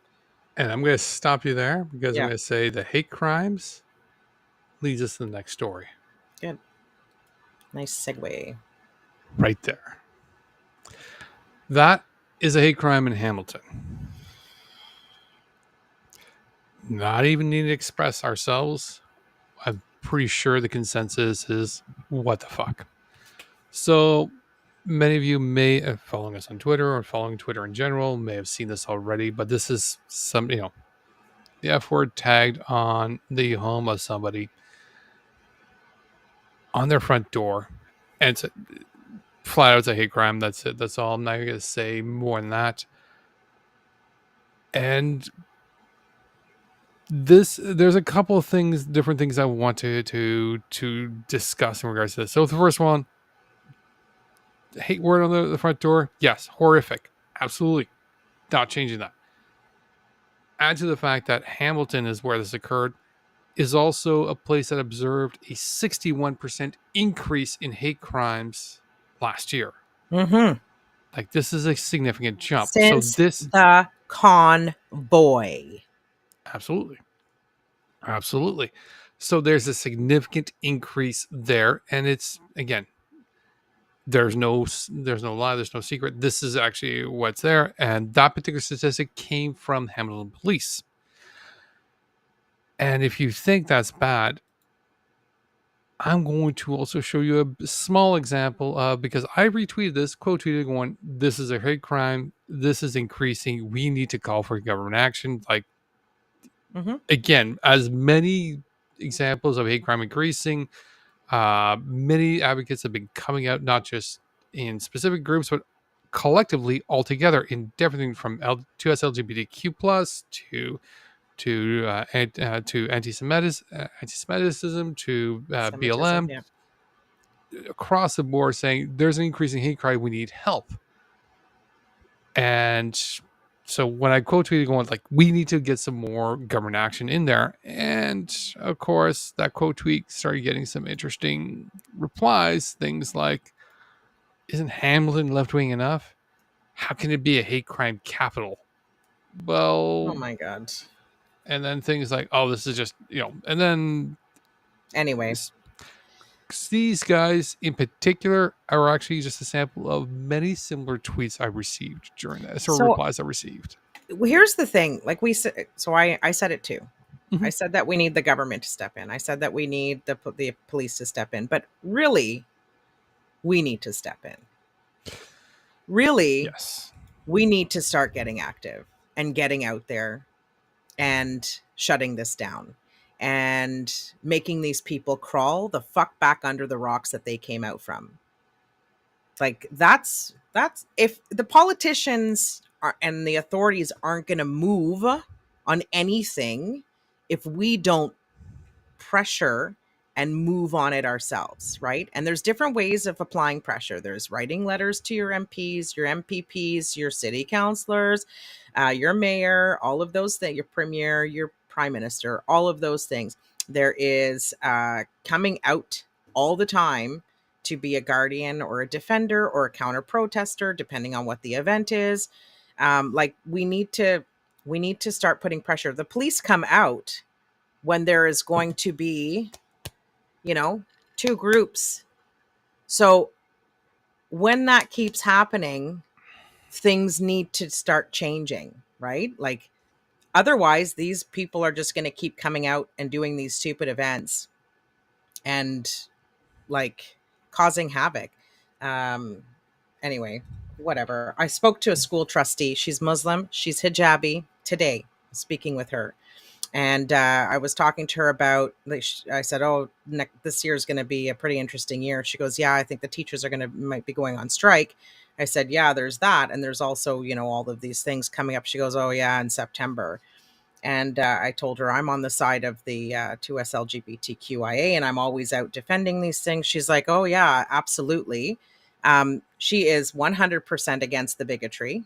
And I'm going to stop you there because I'm Yeah. going to say the hate crimes leads us to the next story. Good. Nice segue. Right there. That is a hate crime in Hamilton. Not even need to express ourselves. I'm pretty sure the consensus is what the fuck. So many of you may have following us on Twitter or following Twitter in general may have seen this already, but this is some, the F word tagged on the home of somebody on their front door. And it's flat out, it's a hate crime. That's it. That's all. I'm not going to say more than that. And there's a couple of things, different things I want to discuss in regards to this. So the first one, hate word on the front door. Yes, horrific. Absolutely. Not changing that. Add to the fact that Hamilton is where this occurred, is also a place that observed a 61% increase in hate crimes last year. Mm-hmm. Like, this is a significant jump. Since So this, the convoy. absolutely. Absolutely. So there's a significant increase there. And it's, again, there's no lie, there's no secret. This is actually what's there. And that particular statistic came from Hamilton Police. And if you think that's bad, I'm going to also show you a small example because I retweeted this, quote tweeted going, this is a hate crime. This is increasing. We need to call for government action. Like, again, as many examples of hate crime increasing, many advocates have been coming out, not just in specific groups, but collectively altogether in everything from to LGBTQ plus to anti-Semitism to BLM, Yeah. across the board, saying there's an increasing hate crime. We need help. And so when I quote tweeted going like, we need to get some more government action in there. And of course, that quote tweet started getting some interesting replies. Things like, isn't Hamilton left wing enough? How can it be a hate crime capital? Well, Oh my God. and then things like, oh, this is just, and then Anyway. These guys in particular are actually just a sample of many similar tweets I received during that, or replies I received. Here's the thing, like we said, so I said it too. Mhm. I said that we need the government to step in. I said that we need the police to step in, but really, we need to step in. Really, Yes. we need to start getting active and getting out there and shutting this down and making these people crawl the fuck back under the rocks that they came out from. Like that's if the politicians and the authorities aren't going to move on anything, if we don't pressure and move on it ourselves, right? And there's different ways of applying pressure. There's writing letters to your MPs, your MPPs, your city councilors, your mayor, all of those things, your premier, your prime minister, all of those things. There is coming out all the time to be a guardian or a defender or a counter protester, depending on what the event is. Like we need to start putting pressure. The police come out when there is going to be, two groups. So when that keeps happening, things need to start changing, right? Like otherwise, these people are just going to keep coming out and doing these stupid events and like causing havoc. Anyway, whatever. I spoke to a school trustee. She's Muslim. She's hijabi today, speaking with her. And I was talking to her about, like, I said, "Oh, this year is going to be a pretty interesting year." She goes, "Yeah, I think the teachers are might be going on strike." I said, "Yeah, there's that, and there's also, all of these things coming up." She goes, "Oh yeah, in September." And I told her I'm on the side of the 2S LGBTQIA, and I'm always out defending these things. She's like, "Oh yeah, absolutely." She is 100% against the bigotry.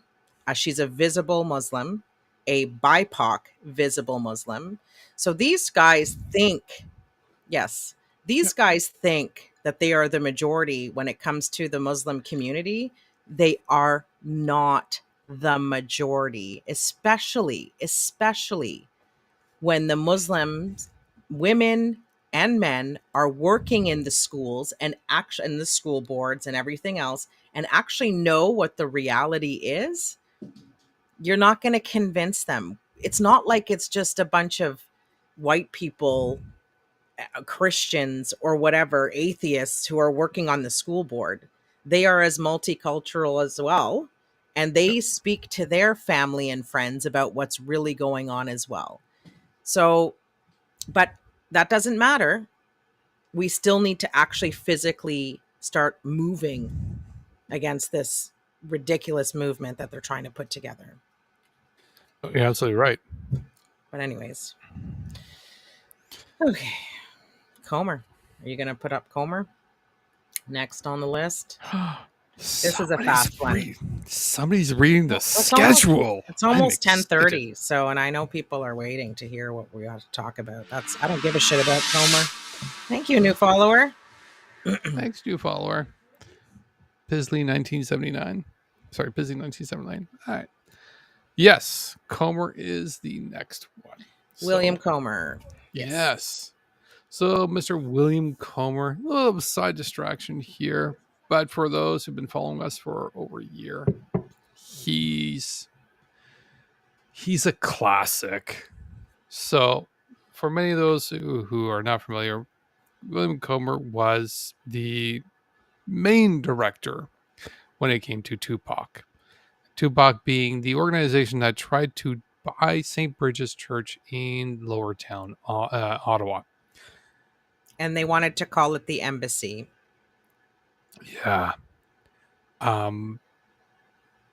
She's a visible Muslim, a BIPOC visible Muslim. So these guys think, yes, Yeah. these guys think that they are the majority when it comes to the Muslim community. They are not the majority, especially when the Muslims, women and men, are working in the schools and actually in the school boards and everything else, and actually know what the reality is. You're not going to convince them. It's not like it's just a bunch of white people, Christians or whatever, atheists who are working on the school board. They are as multicultural as well. And Yep. they speak to their family and friends about what's really going on as well. So, but that doesn't matter. We still need to actually physically start moving against this ridiculous movement that they're trying to put together. You're absolutely right. But, anyways, okay. Komer. Are you going to put up Komer next on the list? This is a fast one. Somebody's reading the It's almost, schedule. it's almost I'm excited. 10:30. So, and I know people are waiting to hear what we got to talk about. I don't give a shit about Komer. Thank you, new follower. Thanks, new follower. Pisley 1979. Sorry, Pisley 1979. All right. Yes, Comer is the next one. William Komer. Yes. So, Mr. William Comer, a little side distraction here, but for those who've been following us for over a year, he's a classic. So, for many of those who are not familiar, William Comer was the main director when it came to Tupac. Tupac being the organization that tried to buy St. Bridget's Church in Lower Town, Ottawa. And they wanted to call it the Embassy. Yeah.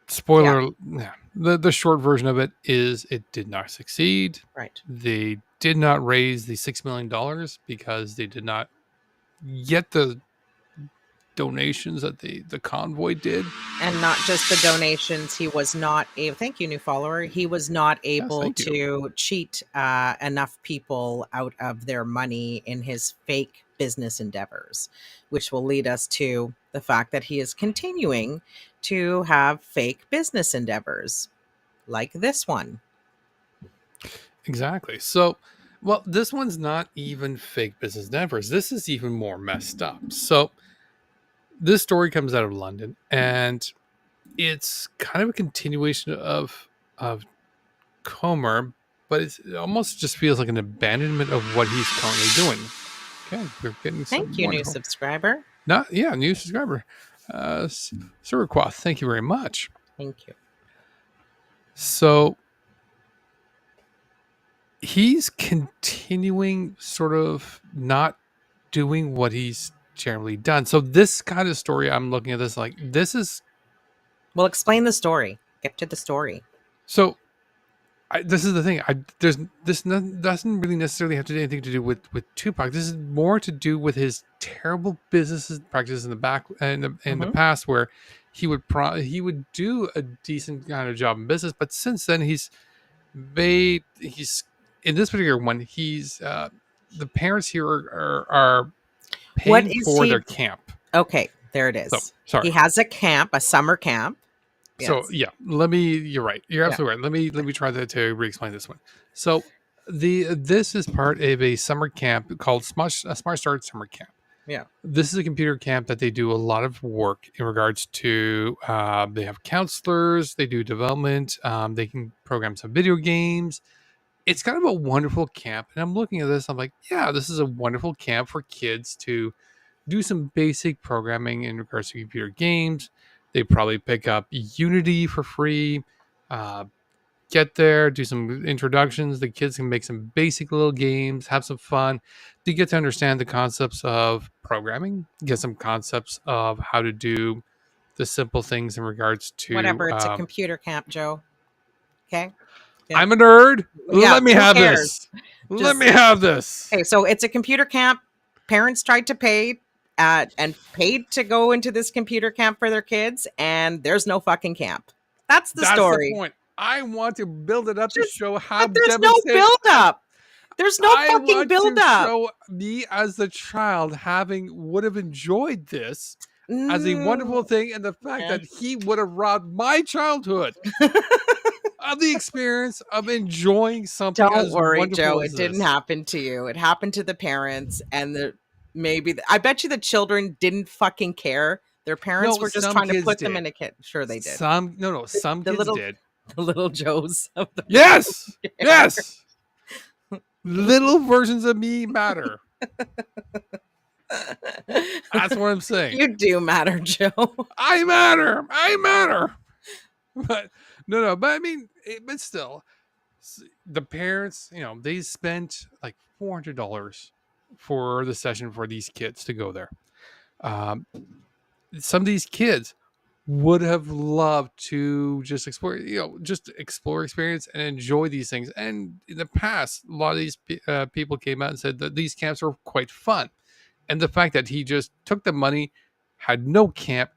Spoiler. Yeah. The short version of it is it did not succeed. Right. They did not raise the $6 million because they did not get the donations that the convoy did. And not just the donations. He was not able, thank you, new follower. He was not able thank to cheat enough people out of their money in his fake business endeavors, which will lead us to the fact that he is continuing to have fake business endeavors like this one. Exactly. So, well, this one's not even fake business endeavors. This is even more messed up. So, this story comes out of London, and it's kind of a continuation of Comer, but it almost just feels like an abandonment of what he's currently doing. Okay, we're getting some Thank you, new subscriber. New subscriber. Sir Quath, thank you very much. Thank you. So he's continuing sort of not doing what he's generally done. So this kind of story, I'm looking at this like this is. Well, explain the story. Get to the story. So this is the thing. Doesn't really necessarily have to do anything to do with Tupac. This is more to do with his terrible business practices in the back and in the past, where he would do a decent kind of job in business, but since then he's in this particular one. He's the parents here are paying for their camp. Okay, there it is. So, sorry, he has a camp, a summer camp. So yeah, you're right. You're absolutely right. Let me try to re-explain this one. So this is part of a summer camp called Smart Start Summer Camp. Yeah. This is a computer camp that they do a lot of work in regards to, they have counselors, they do development, they can program some video games. It's kind of a wonderful camp. And I'm looking at this, I'm like, yeah, this is a wonderful camp for kids to do some basic programming in regards to computer games. They probably pick up Unity for free. get there, do some introductions. The kids can make some basic little games, have some fun. They get to understand the concepts of programming, get some concepts of how to do the simple things in regards to. Whatever. It's a computer camp, Joe. Okay. Yeah. I'm a nerd. Yeah. Let me Who have cares? this. Let me have this. Okay. So it's a computer camp. Parents tried to pay and paid to go into this computer camp for their kids, and there's no fucking camp. That's the story. The point. I want to build it up to show how But there's no devastating. build up. There's no fucking build up. Show me as the child would have enjoyed this as a wonderful thing, and the fact that he would have robbed my childhood of the experience of enjoying something. Don't worry, Joe. It didn't happen to you. It happened to the parents, and I bet you the children didn't fucking care. Their parents were just trying to put them in a kit. Sure, they did. Some kids did. The little Joes of the yes. Little versions of me matter. That's what I'm saying. You do matter, Joe. I matter. But but I mean, but still, the parents, they spent like $400 for the session for these kids to go there. Some of these kids would have loved to just explore, experience and enjoy these things. And in the past, a lot of these people came out and said that these camps are quite fun. And the fact that he just took the money, had no camp,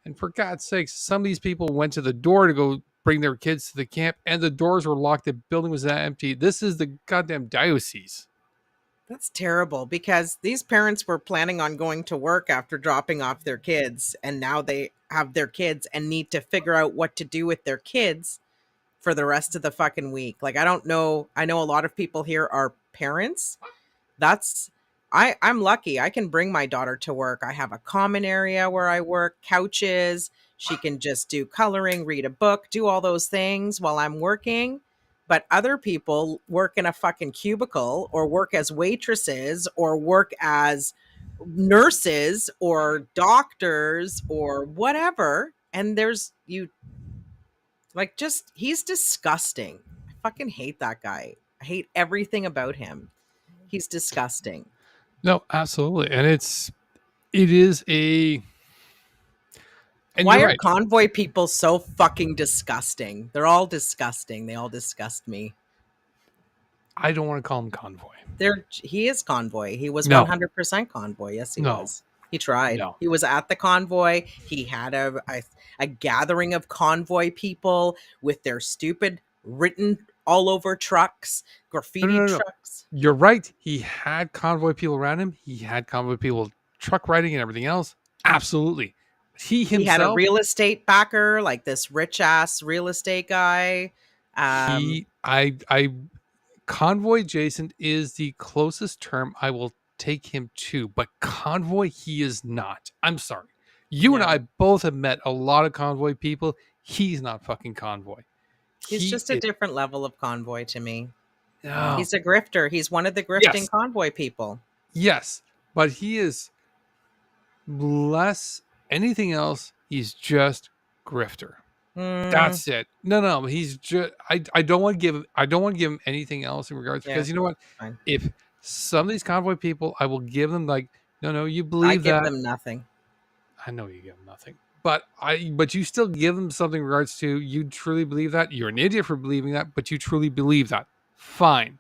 and for God's sakes, some of these people went to the door to go bring their kids to the camp, and the doors were locked. The building was empty. This is the goddamn diocese. That's terrible, because these parents were planning on going to work after dropping off their kids, and now they have their kids and need to figure out what to do with their kids for the rest of the fucking week. Like, I don't know. I know a lot of people here are parents. I'm lucky. I can bring my daughter to work. I have a common area where I work, couches. She can just do coloring, read a book, do all those things while I'm working. But other people work in a fucking cubicle, or work as waitresses, or work as nurses or doctors or whatever. And he's disgusting. I fucking hate that guy. I hate everything about him. He's disgusting. No, absolutely. And it is a... And why are convoy people so fucking disgusting? They're all disgusting. They all disgust me. I don't want to call him convoy. He is convoy. He was 100% convoy. Yes, he was. He tried. No. He was at the convoy. He had a gathering of convoy people with their stupid written all over trucks, graffiti trucks. You're right. He had convoy people around him. He had convoy people truck riding and everything else. Absolutely. He had a real estate backer, like this rich ass real estate guy. Convoy adjacent is the closest term I will take him to, but convoy he is not. I'm sorry. You and I both have met a lot of convoy people. He's not fucking convoy. He's just a different level of convoy to me. No. He's a grifter. He's one of the grifting convoy people. Yes, but he is less anything else. He's just grifter. That's it. No. He's just. I don't want to give him anything else in regards because you know what? Fine. If some of these convoy people, I will give them like, no, you believe that. I give them nothing. I know you give them nothing, but you still give them something in regards to you truly believe that. You're an idiot for believing that, but you truly believe that. Fine.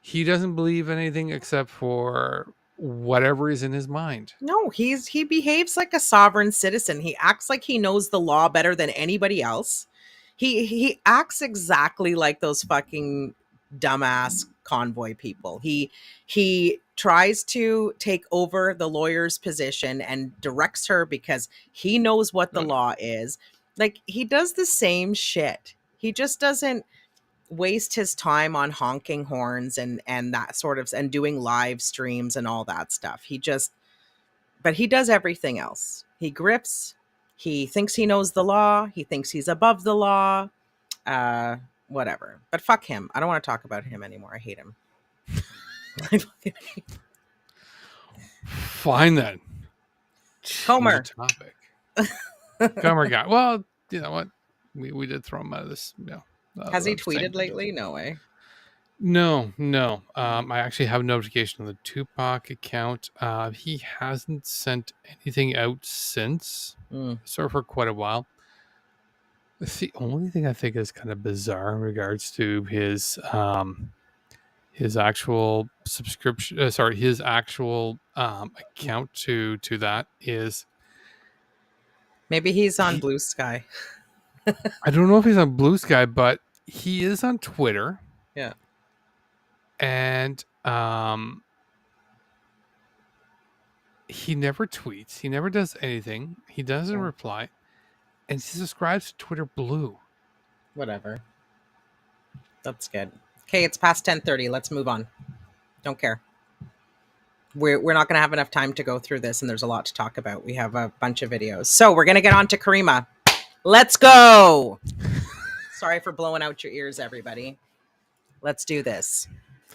He doesn't believe anything except for whatever is in his mind. No, he behaves like a sovereign citizen. He acts like he knows the law better than anybody else. He acts exactly like those fucking dumbass convoy people. He tries to take over the lawyer's position and directs her because he knows what the law is. Like, he does the same shit. He just doesn't waste his time on honking horns and that sort of, and doing live streams and all that stuff. But he does everything else. He grifts. He thinks he knows the law. He thinks he's above the law. Whatever. But fuck him. I don't want to talk about him anymore. I hate him. Fine then. Komer. Topic. Komer guy. Well, you know what? we did throw him out of this. Has he I'm saying- tweeted lately? No way. No. I actually have a notification on the Tupac account. He hasn't sent anything out since, so for quite a while. The only thing I think is kind of bizarre in regards to his actual subscription, his actual account to that is, Maybe he's on Blue Sky. I don't know if he's on Blue Sky, but he is on Twitter. Yeah. And he never tweets. He never does anything. He doesn't reply. And he subscribes to Twitter Blue. Whatever. That's good. Okay, it's past 10:30. Let's move on. Don't care. We're not going to have enough time to go through this, and there's a lot to talk about. We have a bunch of videos. So we're going to get on to Caryma. Let's go. Sorry for blowing out your ears, everybody. Let's do this.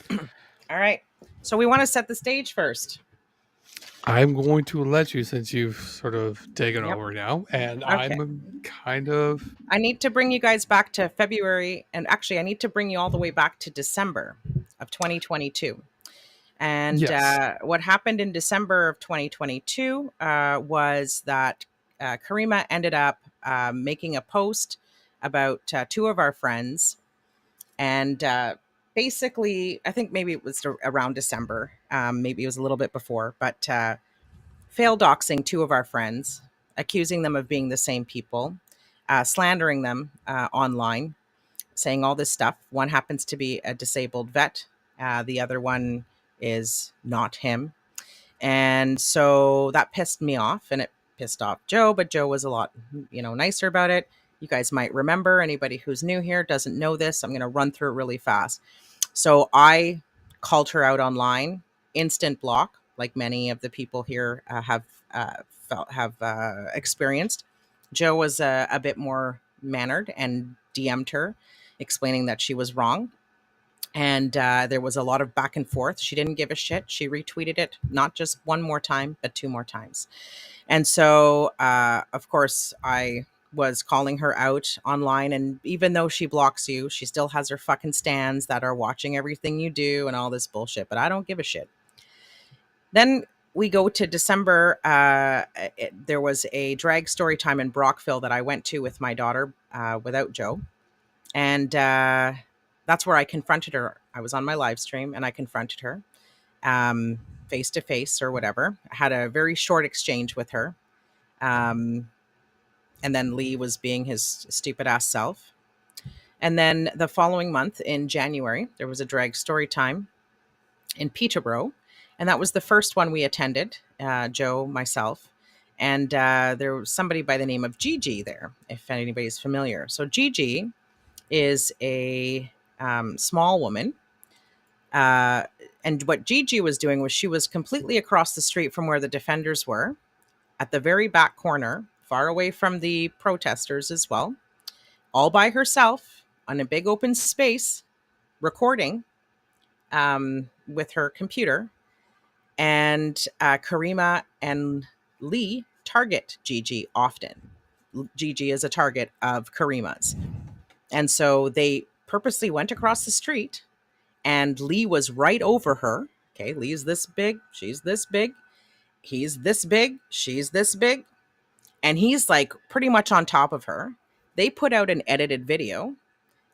All right. So we want to set the stage first. I'm going to let you, since you've sort of taken Yep. over now, and Okay. I'm kind of... I need to bring you guys back to February, and actually I need to bring you all the way back to December of 2022. And Yes. what happened in December of 2022 was that Caryma ended up making a post about two of our friends. And basically, I think maybe it was around December, maybe it was a little bit before, but fail doxing two of our friends, accusing them of being the same people, slandering them online, saying all this stuff. One happens to be a disabled vet. The other one is not him. And so that pissed me off, and it pissed off Joe, but Joe was a lot, nicer about it. You guys might remember, anybody who's new here doesn't know this. I'm going to run through it really fast. So I called her out online, instant block, like many of the people here have experienced. Joe was a bit more mannered and DM'd her, explaining that she was wrong. And there was a lot of back and forth. She didn't give a shit. She retweeted it, not just one more time, but two more times. And so, of course, I was calling her out online. And even though she blocks you, she still has her fucking stands that are watching everything you do and all this bullshit. But I don't give a shit. Then we go to December. There was a drag story time in Brockville that I went to with my daughter without Joe. And that's where I confronted her. I was on my live stream and I confronted her face to face or whatever. I had a very short exchange with her. And then Lee was being his stupid ass self. And then the following month in January, there was a drag story time in Peterborough. And that was the first one we attended, Joe, myself. And there was somebody by the name of Gigi there, if anybody's familiar. So Gigi is a small woman. And what Gigi was doing was she was completely across the street from where the defenders were, at the very back corner, far away from the protesters as well, all by herself on a big open space, recording with her computer. And Caryma and Lee target Gigi often. Gigi is a target of Caryma's. And so they purposely went across the street, and Lee was right over her. Okay, Lee's this big, she's this big, he's this big, she's this big, and he's like pretty much on top of her. They put out an edited video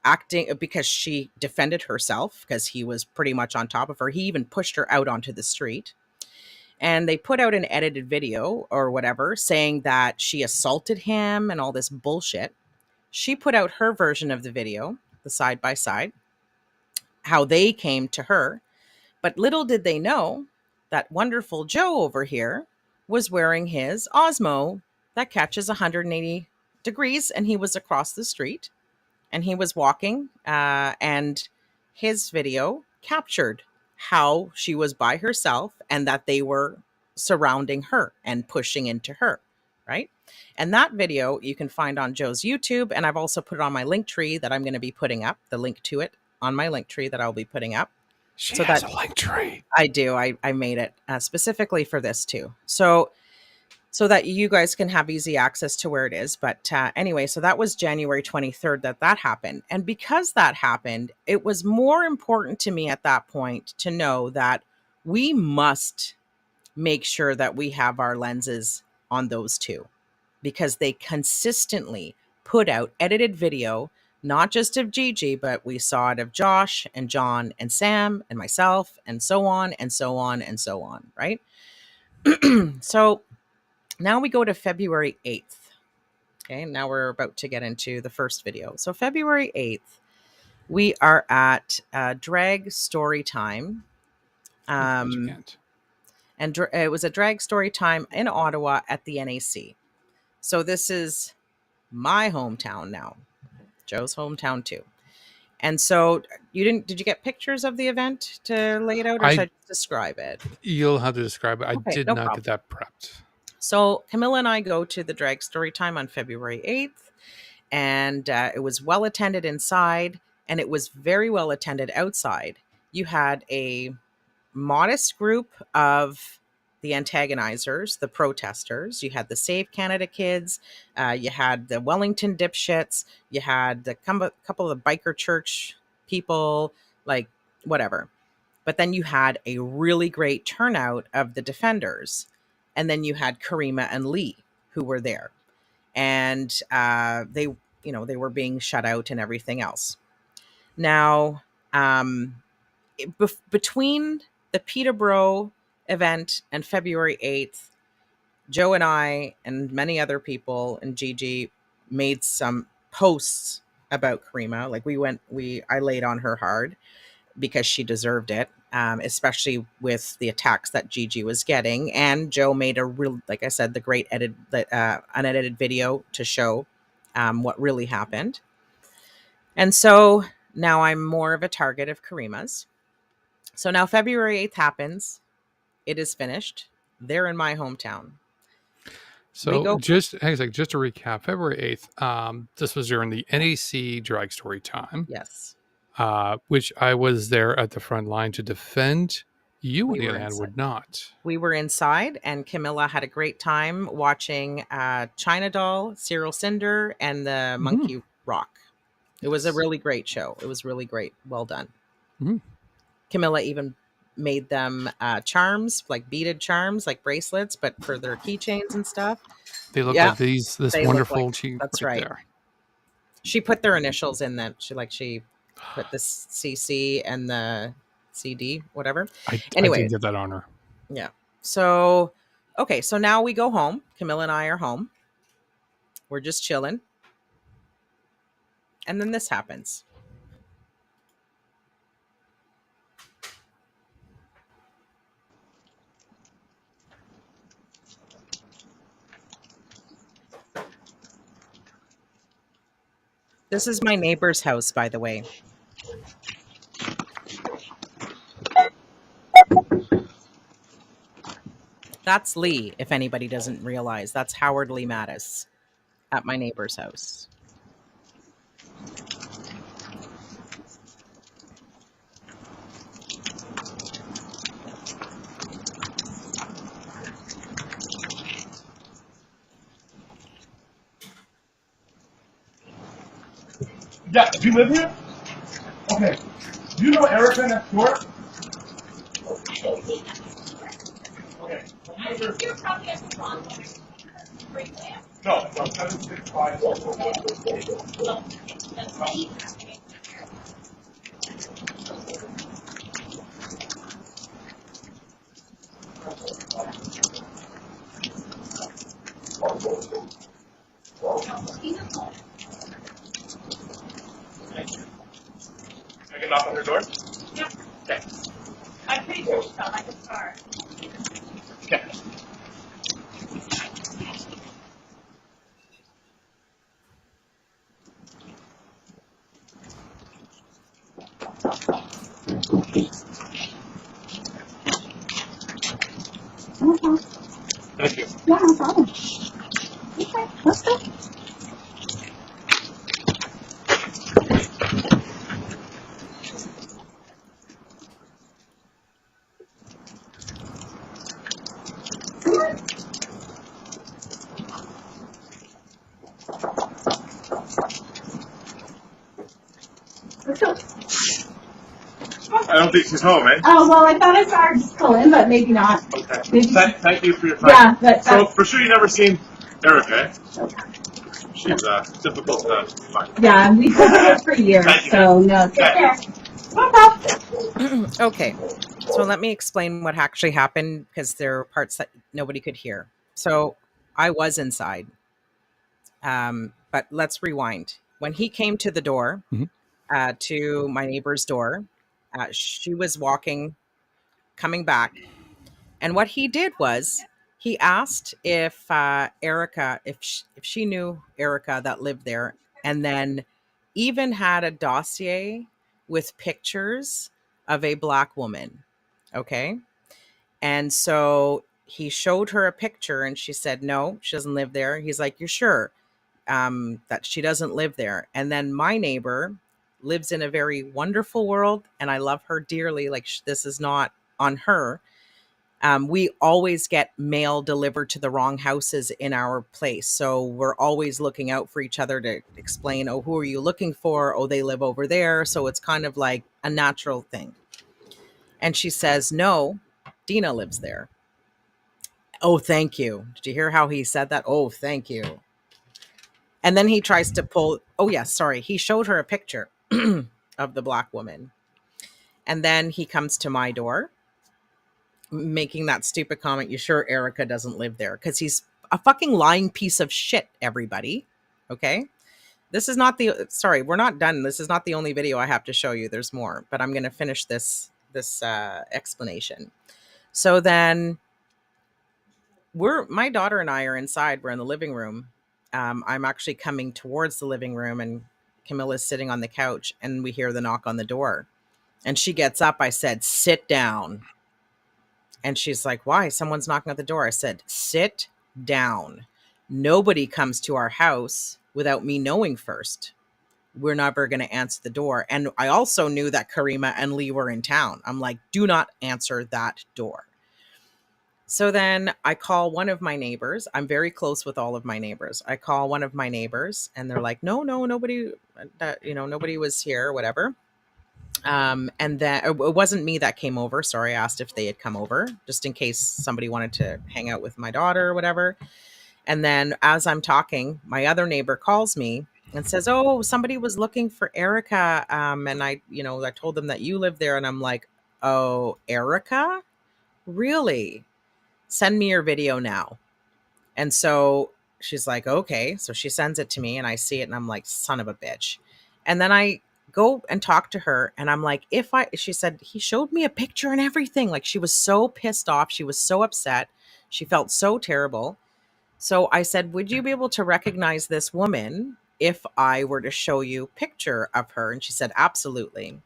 acting because she defended herself because he was pretty much on top of her. He even pushed her out onto the street. And they put out an edited video or whatever saying that she assaulted him and all this bullshit. She put out her version of the video, the side by side, how they came to her. But little did they know that wonderful Joe over here was wearing his Osmo that catches 180 degrees, and he was across the street and he was walking, and his video captured how she was by herself and that they were surrounding her and pushing into her, right? And that video you can find on Joe's YouTube, and I've also put it on my link tree that I'm going to be putting up, the link to it on my link tree that I'll be putting up. She has a link tree. I do. I made it specifically for this too. So so that you guys can have easy access to where it is. But anyway, so that was January 23rd that happened. And because that happened, it was more important to me at that point to know that we must make sure that we have our lenses on those two, because they consistently put out edited video, not just of Gigi, but we saw it of Josh and John and Sam and myself and so on and so on and so on, right? So now we go to February 8th. Okay, now we're about to get into the first video. So February 8th, we are at Drag Story Time. And it was a drag story time in Ottawa at the NAC. So this is my hometown now, Joe's hometown too. And so did you get pictures of the event to lay it out, or should I just describe it? You'll have to describe it. I did no not problem. get that prepped. So Camilla and I go to the drag story time on February 8th, and it was well attended inside, and it was very well attended outside. You had a modest group of the antagonizers, the protesters. You had the Save Canada kids. You had the Wellington dipshits. You had the couple of the biker church people, like whatever. But then you had a really great turnout of the defenders. And then you had Caryma and Lee who were there. And they were being shut out and everything else. Now, between the Peterborough event and February 8th, Joe and I and many other people and Gigi made some posts about Caryma. Like I laid on her hard because she deserved it, especially with the attacks that Gigi was getting. And Joe made a real, like I said, the great unedited video to show what really happened. And so now I'm more of a target of Caryma's. So now February 8th happens. It is finished. They're in my hometown. So just to recap, February 8th, this was during the NAC drag story time. Yes. Which I was there at the front line to defend. You, on the other hand, inside. would not. We were inside, and Camilla had a great time watching China Doll, Cyril Cinder, and the Monkey Rock. It was a really great show. It was really great. Well done. Mm-hmm. Camilla even made them charms, like beaded charms, like bracelets, but for their keychains and stuff. They look like this wonderful cheek. That's right. There. She put their initials in them. She put the CC and the CD, whatever. Anyway, I did get that on her. Yeah. So, okay. So now we go home. Camilla and I are home. We're just chilling. And then this happens. This is my neighbor's house, by the way. That's Lee, if anybody doesn't realize. That's Howard Lee Mattis at my neighbor's house. Yeah, do you live here? Okay. Do you know Erica next door? Okay. You're probably at the wrong one. No, 765. No, that's me. I can knock on her door? Yeah. Okay. I'm pretty sure she's not like a star. Okay. Thank you. Yeah, no problem. Okay, let's go. I don't think she's home, eh? Oh, well, I thought I saw her just pull in, but maybe not. Okay. Maybe Thank you for your time. Yeah, but So, for sure you never seen Erica, eh? She's difficult to find. yeah, we've been here for years, so no, take care. No problem. Okay, so let me explain what actually happened because there are parts that nobody could hear. So I was inside, but let's rewind. When he came to the door, Mhm. to my neighbor's door, she was walking, coming back, and what he did was he asked if Erica, if she knew Erica that lived there, and then even had a dossier with pictures of a black woman. Okay. And so he showed her a picture and she said, no, she doesn't live there. He's like, you're sure that she doesn't live there? And then my neighbor lives in a very wonderful world and I love her dearly. Like this is not on her. We always get mail delivered to the wrong houses in our place. So we're always looking out for each other to explain, oh, who are you looking for? Oh, they live over there. So it's kind of like a natural thing. And she says, no, Deana lives there. Oh, thank you. Did you hear how he said that? Oh, thank you. And then he tries to pull, oh, yes, sorry. He showed her a picture of the black woman. And then he comes to my door making that stupid comment, you sure Erica doesn't live there? Because he's a fucking lying piece of shit, everybody. Okay? This is not the, sorry, we're not done. This is not the only video I have to show you. There's more, but I'm going to finish this explanation. So then my daughter and I are inside. We're in the living room. I'm actually coming towards the living room and Camilla's sitting on the couch and we hear the knock on the door. And she gets up. I said, sit down. And she's like, why? Someone's knocking at the door. I said, sit down. Nobody comes to our house without me knowing first. We're never going to answer the door. And I also knew that Caryma and Lee were in town. I'm like, do not answer that door. So then I call one of my neighbors. I'm very close with all of my neighbors. I call one of my neighbors and they're like, no, nobody, nobody was here or whatever. And then it wasn't me that came over. Sorry, I asked if they had come over just in case somebody wanted to hang out with my daughter or whatever. And then as I'm talking, my other neighbor calls me and says, oh, somebody was looking for Erica. And I told them that you live there. And I'm like, oh, Erica? Really? Send me your video now. And so she's like, okay. So she sends it to me and I see it and I'm like, son of a bitch. And then I go and talk to her and I'm like, she said, he showed me a picture and everything. Like she was so pissed off. She was so upset. She felt so terrible. So I said, would you be able to recognize this woman if I were to show you a picture of her? And she said, absolutely.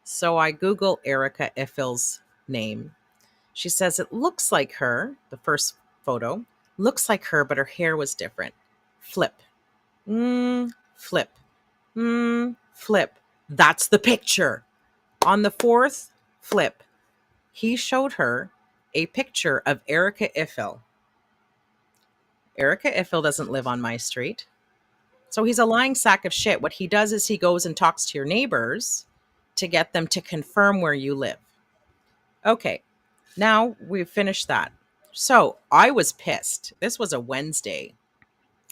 So I Google Erica Iffill's name. She says, it looks like her. The first photo looks like her, but her hair was different. Flip. Flip. Flip. That's the picture. On the fourth flip, he showed her a picture of Erica Iffill. Erica Iffill doesn't live on my street. So he's a lying sack of shit. What he does is he goes and talks to your neighbors to get them to confirm where you live. Okay, now we've finished that. So I was pissed. This was a Wednesday.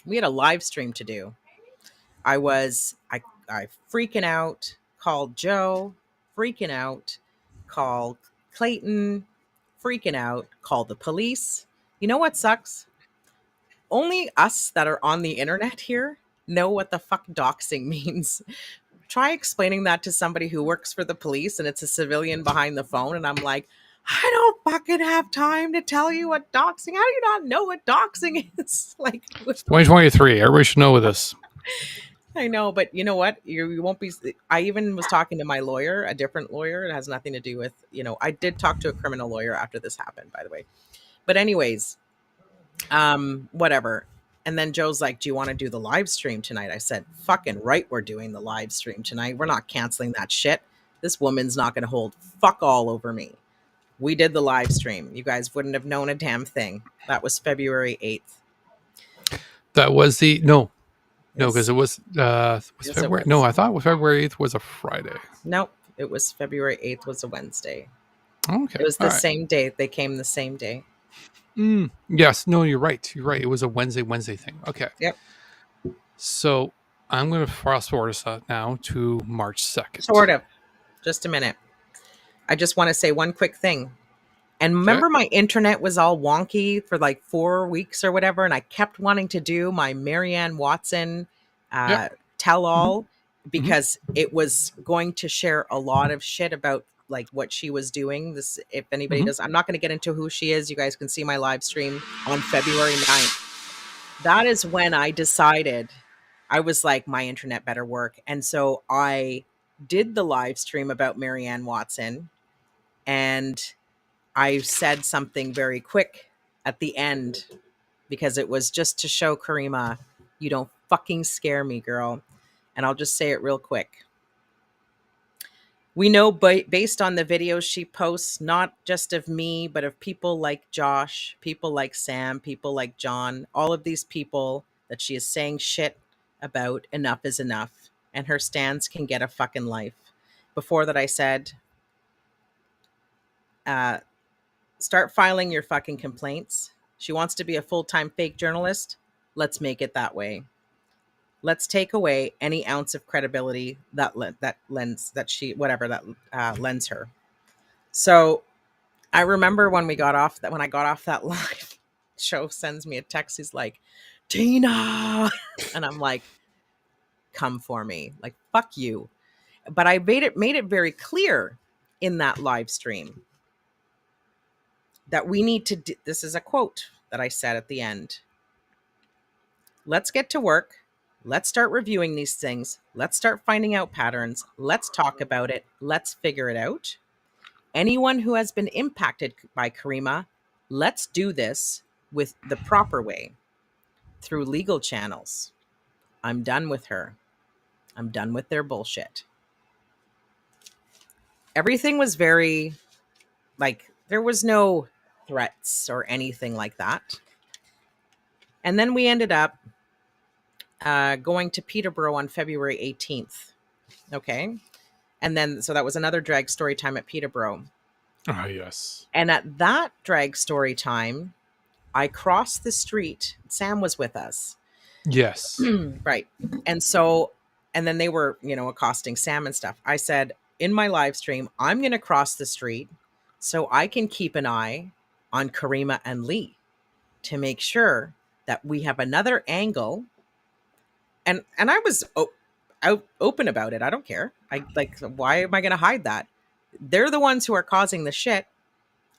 We had a live stream to do. I freaking out, called Joe, freaking out, called Clayton, freaking out, called the police. You know what sucks? Only us that are on the internet here know what the fuck doxing means. Try explaining that to somebody who works for the police and it's a civilian behind the phone. And I'm like, I don't fucking have time to tell you what doxing. How do you not know what doxing is? Like, it's 2023. Everybody should know this. I know, but you know what? You won't be. I even was talking to my lawyer, a different lawyer. It has nothing to do with, I did talk to a criminal lawyer after this happened, by the way. But anyways, whatever. And then Joe's like, do you want to do the live stream tonight? I said, fucking right, we're doing the live stream tonight. We're not canceling that shit. This woman's not going to hold fuck all over me. We did the live stream. You guys wouldn't have known a damn thing. That was February 8th. That was No, because it was Yes, February. it was. No, I thought February 8th was a Friday. Nope. It was February 8th was a Wednesday. Okay. It was All the right. same day. They came the same day. Yes. No, you're right. You're right. It was a Wednesday thing. Okay. Yep. So I'm going to fast forward us now to March 2nd. Sort of. Just a minute. I just want to say one quick thing. And Okay. remember, my internet was all wonky for like 4 weeks or whatever, and I kept wanting to do my Marianne Watson Yep. tell hmm all hmm because it was going to share a lot of shit about like what she was doing. This, if anybody hmm does, I'm not going to get into who she is. You guys can see my live stream on February 9th. That is when I decided I was like, my internet better work. And so I did the live stream about Marianne Watson, and I said something very quick at the end because it was just to show Caryma, you don't fucking scare me, girl. And I'll just say it real quick. We know based on the videos she posts, not just of me, but of people like Josh, people like Sam, people like John, all of these people that she is saying shit about, enough is enough. And her stands can get a fucking life. Before that, I said, uh, start filing your fucking complaints. She wants to be a full-time fake journalist. Let's make it that way. Let's take away any ounce of credibility that lends her. So I remember when I got off that live, Joe sends me a text. He's like, Tina, and I'm like, come for me, like fuck you. But I made it very clear in that live stream that we need to this is a quote that I said at the end. Let's get to work. Let's start reviewing these things. Let's start finding out patterns. Let's talk about it. Let's figure it out. Anyone who has been impacted by Caryma, let's do this with the proper way, through legal channels. I'm done with her. I'm done with their bullshit. Everything was very, like, there was no threats or anything like that. And then we ended up going to Peterborough on February 18th. Okay. And then, so that was another drag story time at Peterborough. Oh, yes. And at that drag story time, I crossed the street. Sam was with us. Yes. Right. And so, and then they were, accosting Sam and stuff. I said in my live stream, I'm going to cross the street so I can keep an eye on Caryma and Lee to make sure that we have another angle. And I was out open about it. I don't care. I like, why am I going to hide that? They're the ones who are causing the shit.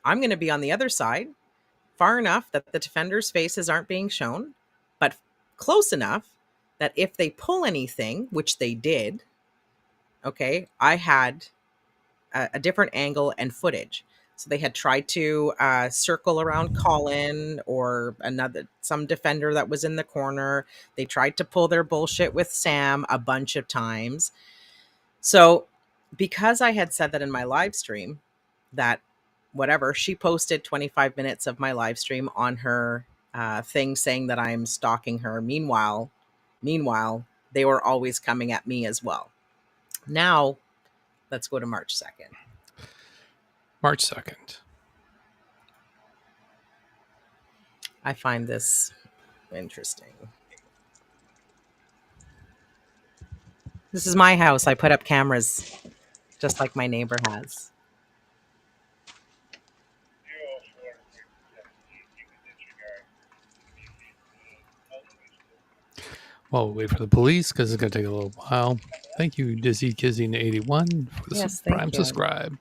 I'm going to be on the other side, far enough that the defenders' faces aren't being shown, but close enough that if they pull anything, which they did, okay, I had a different angle and footage. So they had tried to circle around Colin or some defender that was in the corner. They tried to pull their bullshit with Sam a bunch of times. So because I had said that in my live stream, that whatever, she posted 25 minutes of my live stream on her thing saying that I'm stalking her. Meanwhile, they were always coming at me as well. Now, let's go to March 2nd. March 2nd. I find this interesting. This is my house. I put up cameras just like my neighbor has. Well, we'll wait for the police because it's going to take a little while. Thank you, Dizzy Kizzy 81 for the Yes, thank Prime you. subscribe.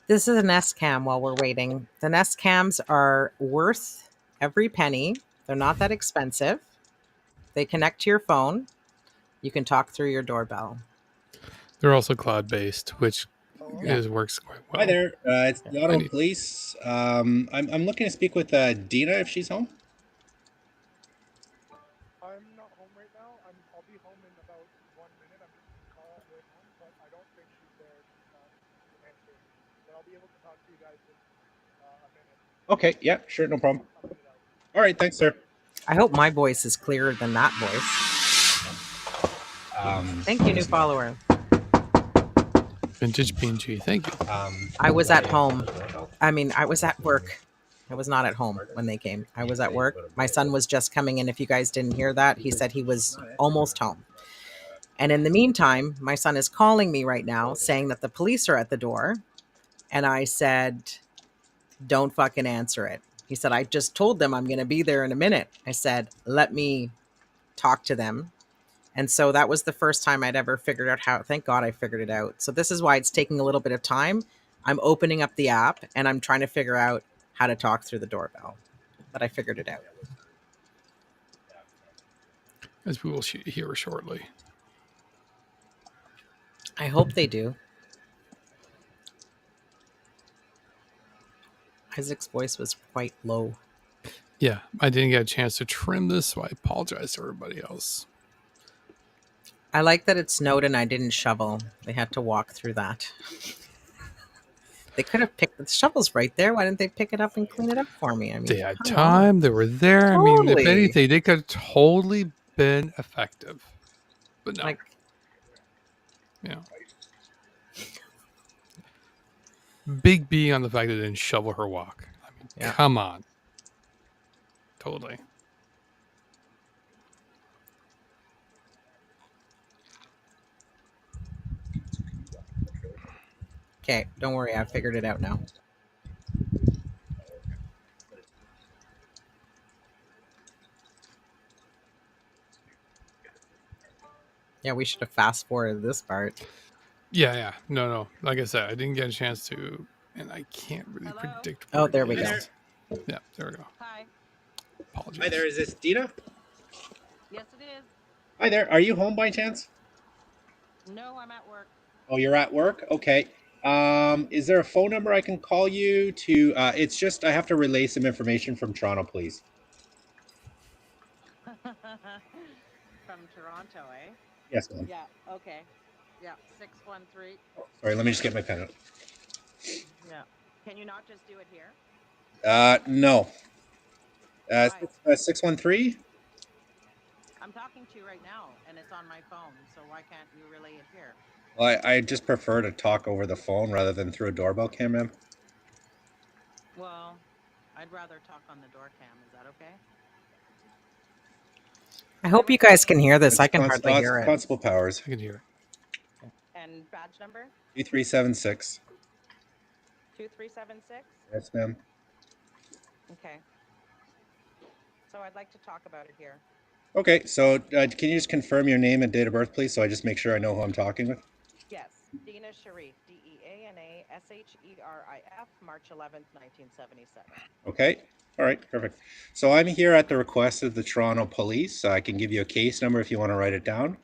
This is a Nest Cam while we're waiting. The Nest Cams are worth every penny. They're not that expensive. They connect to your phone. You can talk through your doorbell. They're also cloud-based, which Yeah. works quite well. Hi there, it's the Auto I need- Police. I'm looking to speak with Deana if she's home. Okay, yeah, sure, no problem. All right, thanks, sir. I hope my voice is clearer than that voice. Thank you, new follower. Vintage PNG. Thank you. I was at home. I mean, I was at work. I was not at home when they came. I was at work. My son was just coming in. If you guys didn't hear that, he said he was almost home. And in the meantime, my son is calling me right now saying that the police are at the door. And I said, don't fucking answer it. He said, I just told them I'm going to be there in a minute. I said, let me talk to them. And so that was the first time I'd ever figured out how, thank God I figured it out. So this is why it's taking a little bit of time. I'm opening up the app and I'm trying to figure out how to talk through the doorbell, but I figured it out. As we will hear shortly. I hope they do. Isaac's voice was quite low. Yeah, I didn't get a chance to trim this, so I apologize to everybody else. I like that it snowed and I didn't shovel. They had to walk through that. They could have picked the shovels right there. Why didn't they pick it up and clean it up for me? I mean, They had come time. on. They were there. Totally. I mean, if anything, they could have totally been effective. But no. Like, you know. Big B on the fact that they didn't shovel her walk. I mean, yeah. Come on. Totally. Okay, don't worry. I figured it out now. Yeah, we should have fast forwarded this part. Yeah. No. Like I said, I didn't get a chance to, and I can't really predict. Oh, there we go. Yeah, there we go. Hi. Apologies. Hi there, is this Deana? Yes, it is. Hi there, are you home by chance? No, I'm at work. Oh, you're at work? Okay. Is there a phone number I can call you to? It's just I have to relay some information from Toronto, please. From Toronto, eh? Yes, ma'am. Yeah, okay. Yeah, 613. Sorry, let me just get my pen out. Yeah. Can you not just do it here? No. Why? 613? I'm talking to you right now, and it's on my phone, so why can't you relay it here? Well, I just prefer to talk over the phone rather than through a doorbell cam, ma'am. Well, I'd rather talk on the door cam. Is that okay? I hope you guys can hear this. I can It's hardly hear it. Constable Powers. I can hear it. And badge number? 2376. 2376? Yes, ma'am. Okay. So I'd like to talk about it here. Okay, so can you just confirm your name and date of birth, please, so I just make sure I know who I'm talking with? Yes, Deana Sharif, DeanaSherif, March 11th, 1977. Okay, all right, perfect. So I'm here at the request of the Toronto Police. I can give you a case number if you want to write it down.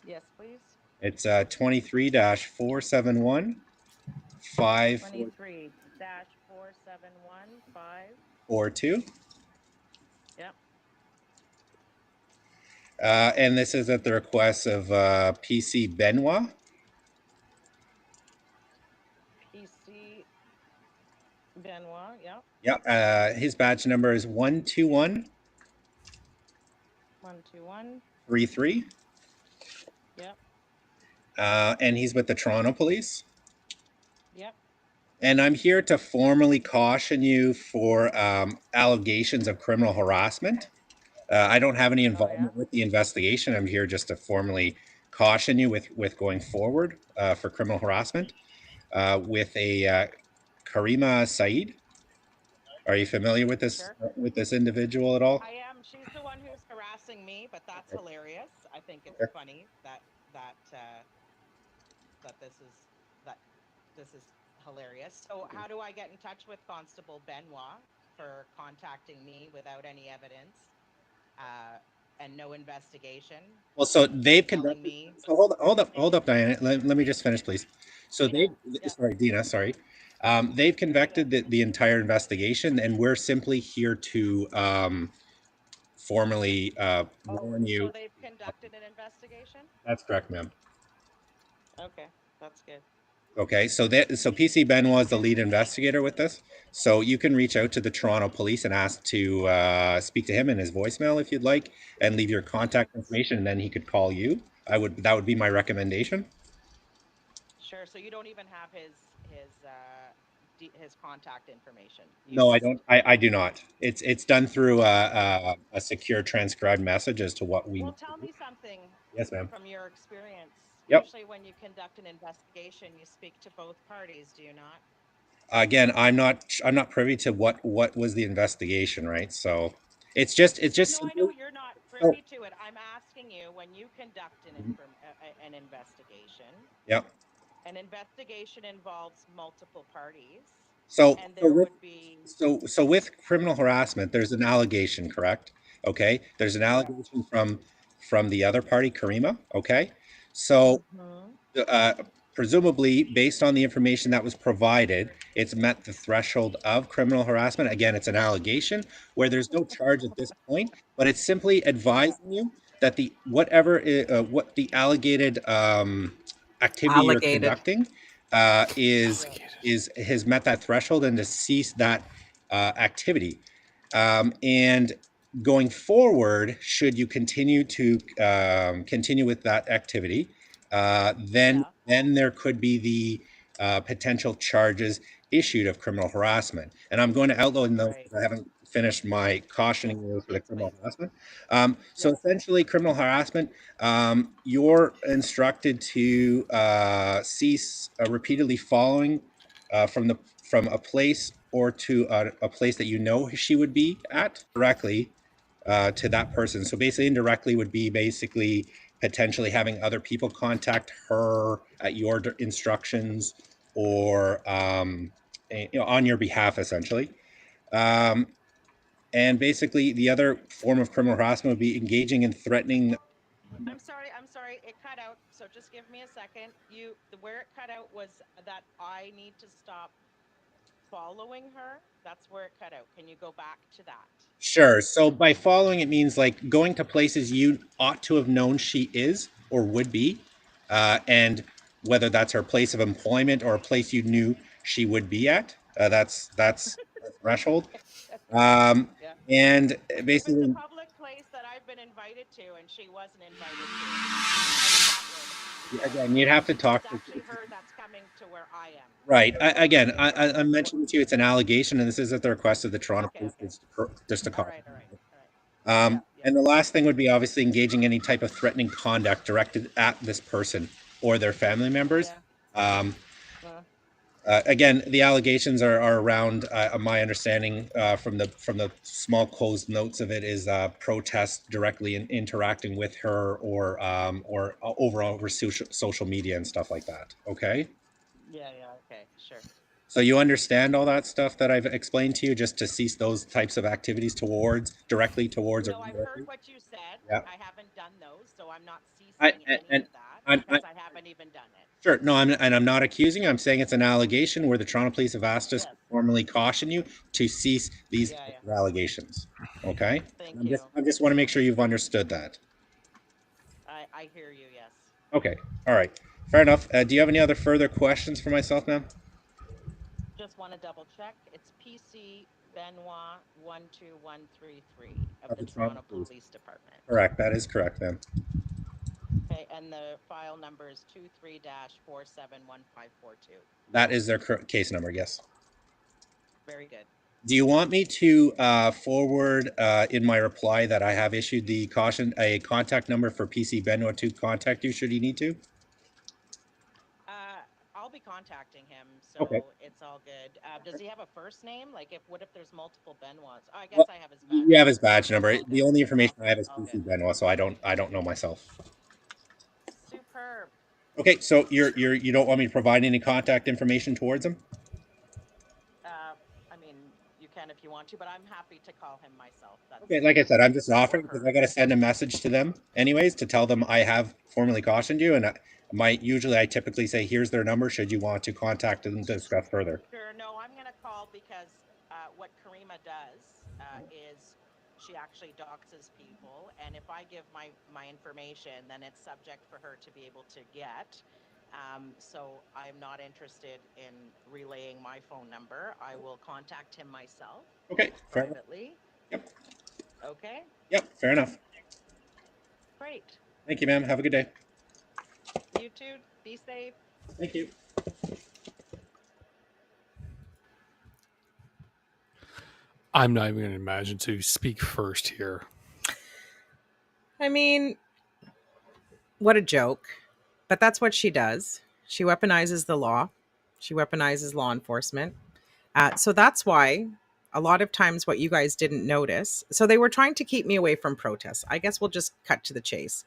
Yes, please. It's 23-471 23-471-542. Yep. And this is at the request of PC Benoit. PC Benoit, yep. Yep. His badge number is 121 121. 33. Yep. And he's with the Toronto Police. Yep. And I'm here to formally caution you for allegations of criminal harassment. I don't have any involvement with the investigation. I'm here just to formally caution you with going forward for criminal harassment with a Caryma Saeed. Are you familiar with this individual at all? I am. She's the one who's harassing me, but that's hilarious. I think it's funny that this is hilarious. So how do I get in touch with Constable Benoit for contacting me without any evidence and no investigation? Well, so they've conducted. So hold up, Diana. Let me just finish, please. So sorry, Deana. Sorry. They've conducted the entire investigation, and we're simply here to formally warn you. So they've conducted an investigation? That's correct, ma'am. Okay, that's good. Okay, so PC Benoit is the lead investigator with this. So you can reach out to the Toronto Police and ask to speak to him in his voicemail if you'd like, and leave your contact information, and then he could call you. That would be my recommendation. Sure. So you don't even have his contact information. You No, I just don't. I do not. It's done through a secure transcribed message as to what we. well, tell me something Yes, ma'am. from your experience. Yep. Usually, when you conduct an investigation, you speak to both parties. Do you not? Again, I'm not privy to what was the investigation, right? So it's just No, I know simply. you're not So, privy to it. I'm asking you when you conduct an investigation. yep. An investigation involves multiple parties, So and so there with would be so with criminal harassment, there's an allegation, correct? Okay. There's an correct. allegation from the other party, Caryma. Okay. So Mm-hmm. uh, presumably, based on the information that was provided, it's met the threshold of criminal harassment. Again, it's an allegation where there's no charge at this point, but it's simply Yeah. advising you that what the alleged activity you're Alligated. conducting Yeah. is has met that threshold, and to cease that activity. And going forward, should you continue with that activity, Yeah. then there could be the potential charges issued of criminal harassment. And I'm going to outline those Right. because I haven't finished my cautioning you for the Yes, criminal please. harassment. So Yes. essentially, criminal harassment, you're instructed to cease repeatedly following from a place or to a place that you know she would be at directly to that person. So basically, indirectly would be basically potentially having other people contact her at your instructions or on your behalf, essentially. Um, and basically, the other form of criminal harassment would be engaging in threatening. I'm sorry. I'm sorry. It cut out. So just give me a second. Where it cut out was that I need to stop following her. That's where it cut out. Can you go back to that? Sure. So by following, it means like going to places you ought to have known she is or would be, and whether that's her place of employment or a place you knew she would be at. That's a threshold. Um, Yeah. and If it's a basically, public place that I've been invited to and she wasn't invited to, how does that work? Because again, you'd have to it's talk to. actually her that's coming to where I am. Right. I'm mentioning to you it's an allegation, and this is at the request of the Toronto Okay. Police, Okay. just to All call. right. All right. All right. Yeah. Yeah. And the last thing would be obviously engaging any type of threatening conduct directed at this person or their family members. Yeah. Um, Uh, again, the allegations are around. My understanding from the small closed notes of it is protest directly interacting with her or overall over social media and stuff like that. Okay. yeah. Yeah. Okay. Sure. So you understand all that stuff that I've explained to you, just to cease those types of activities directly towards or No, I've heard indirectly. what you said. Yeah. I haven't done those, so I'm not I ceasing and, any and of that I because I haven't even done it. sure no, I'm not accusing you. I'm saying it's an allegation where the Toronto Police have asked us to Yes. formally caution you to cease these Yeah. types Yeah. of allegations. Okay. Thank you. I just want to make sure you've understood that. I hear you. Yes. Okay. All right. Fair enough. Do you have any other further questions for myself, ma'am? Just want to double check. It's PC Benoit 12133 of Of the the Toronto Toronto Police. Police Department. Correct. That is correct, ma'am. Okay, and the file number is 23-471542. That is their case number. Yes. Very good. Do you want me to forward in my reply that I have issued the caution, a contact number for PC Benoit to contact you should he need to? Uh, I'll be contacting him, Okay. so it's all good. Does he have a first name? Like, what if there's multiple Benoits? Oh, I guess Well, I have his badge you have his number, badge so it's number. all The good. only information I Okay, have is all good. PC Benoit, so I don't know myself. Superb. Okay, so you don't want me to provide any contact information towards him? Uh, I mean, you can if you want to, but I'm happy to call him myself. Okay, like I said, I'm just Or offering because her. I got to send a message to them anyways to tell them I have formally cautioned you, and I typically say here's their number should you want to contact them to discuss further. Sure. No, I'm going to call because what Caryma does is she actually doxes people, and if I give my information, then it's subject for her to be able to get. So I'm not interested in relaying my phone number. I will contact him myself Okay, fair enough. privately. Yep, Okay, yep, fair enough. great. Thank you, ma'am. Have a good day. You too. Be safe. Thank you. I'm not even going to imagine to speak first here. I mean, what a joke. But that's what she does. She weaponizes the law, she weaponizes law enforcement. So that's why a lot of times what you guys didn't notice. So they were trying to keep me away from protests. I guess we'll just cut to the chase.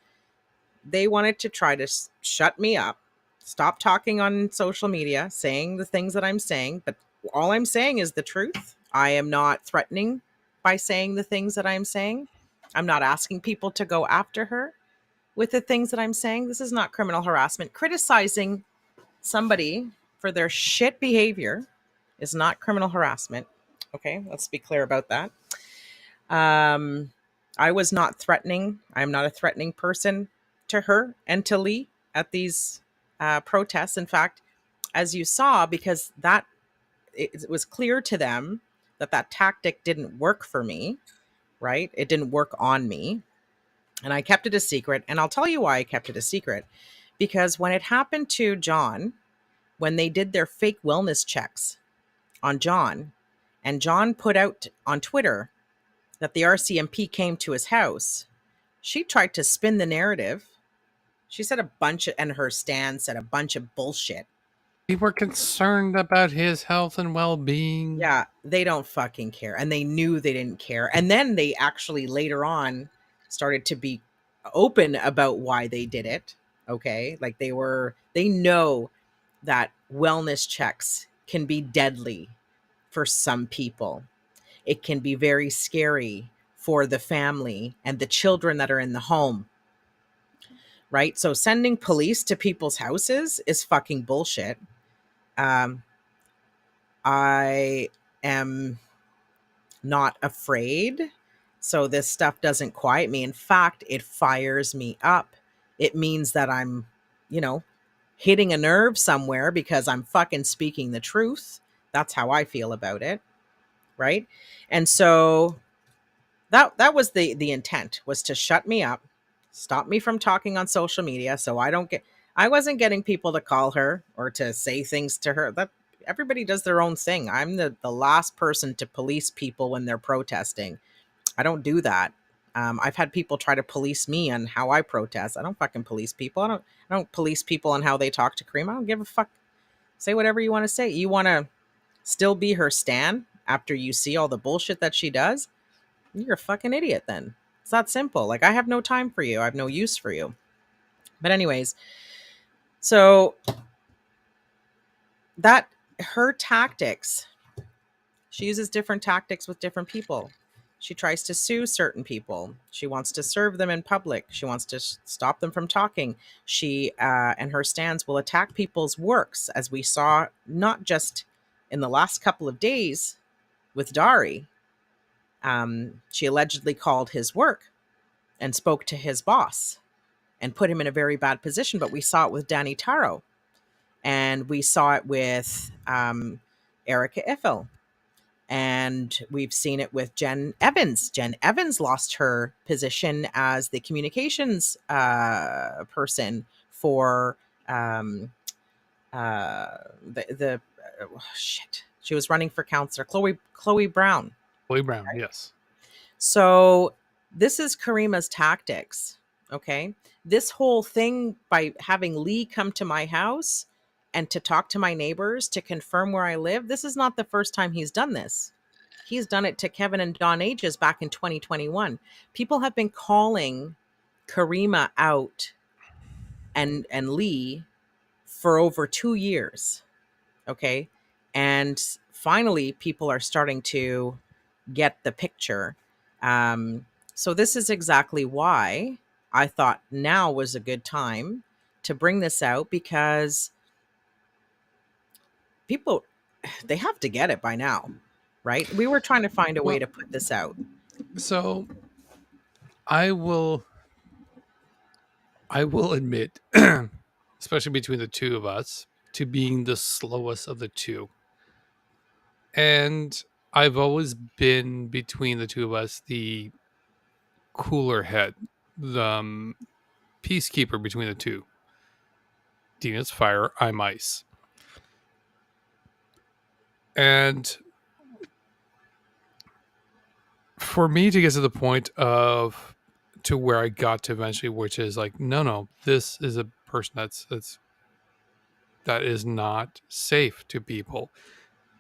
They wanted to try to shut me up, stop talking on social media, saying the things that I'm saying. But all I'm saying is the truth. I am not threatening by saying the things that I'm saying. I'm not asking people to go after her with the things that I'm saying. This is not criminal harassment. Criticizing somebody for their shit behavior is not criminal harassment. Okay, let's be clear about that. Um, I was not threatening. I'm not a threatening person to her and to Lee at these protests. In fact, as you saw, because that it was clear to them that that tactic didn't work for me, right? It didn't work on me. And I kept it a secret. And I'll tell you why I kept it a secret. Because when it happened to John, when they did their fake wellness checks on John, and John put out on Twitter that the RCMP came to his house, she tried to spin the narrative. She said a bunch of, and her stand said a bunch of bullshit. We were concerned about his health and well-being. Yeah, they don't fucking care. And they knew they didn't care. And then they actually later on started to be open about why they did it. Okay. Like they know that wellness checks can be deadly for some people. It can be very scary for the family and the children that are in the home. Right. So sending police to people's houses is fucking bullshit. Um, I am not afraid. So this stuff doesn't quiet me. In fact, it fires me up. It means that I'm, you know, hitting a nerve somewhere because I'm fucking speaking the truth. That's how I feel about it. Right. And so that was the intent, was to shut me up, stop me from talking on social media. So I wasn't getting people to call her or to say things to her. That everybody does their own thing. I'm the last person to police people when they're protesting. I don't do that. I've had people try to police me on how I protest. I don't fucking police people. I don't police people on how they talk to Caryma. I don't give a fuck. Say whatever you want to say. You want to still be her stan after you see all the bullshit that she does? You're a fucking idiot then. It's that simple. Like, I have no time for you. I have no use for you. But anyways, so that her tactics, she uses different tactics with different people. She tries to sue certain people. She wants to serve them in public. She wants to stop them from talking. She and her stands will attack people's works, as we saw not just in the last couple of days with Dari. She allegedly called his work and spoke to his boss and put him in a very bad position. But we saw it with Danny Taro, and we saw it with Erica Iffel, and we've seen it with Jen Evans. Jen Evans lost her position as the communications person for the shit. She was running for councillor, Chloe Brown. Chloe Brown, yes. So this is Caryma's tactics. Okay. This whole thing by having Lee come to my house and to talk to my neighbors to confirm where I live, this is not the first time he's done this. He's done it to Kevin and Don Ages back in 2021. People have been calling Caryma out and Lee for over 2 years. Okay. And finally, people are starting to get the picture. So this is exactly why I thought now was a good time to bring this out, because people, they have to get it by now, right? We were trying to find a way to put this out. So I will admit especially between the two of us, to being the slowest of the two. And I've always been, between the two of us, the cooler head, the peacekeeper between the two. Deana's fire, I'm ice. And for me to get to the point of to where I got to eventually, which is like, no, this is a person that is not safe to people.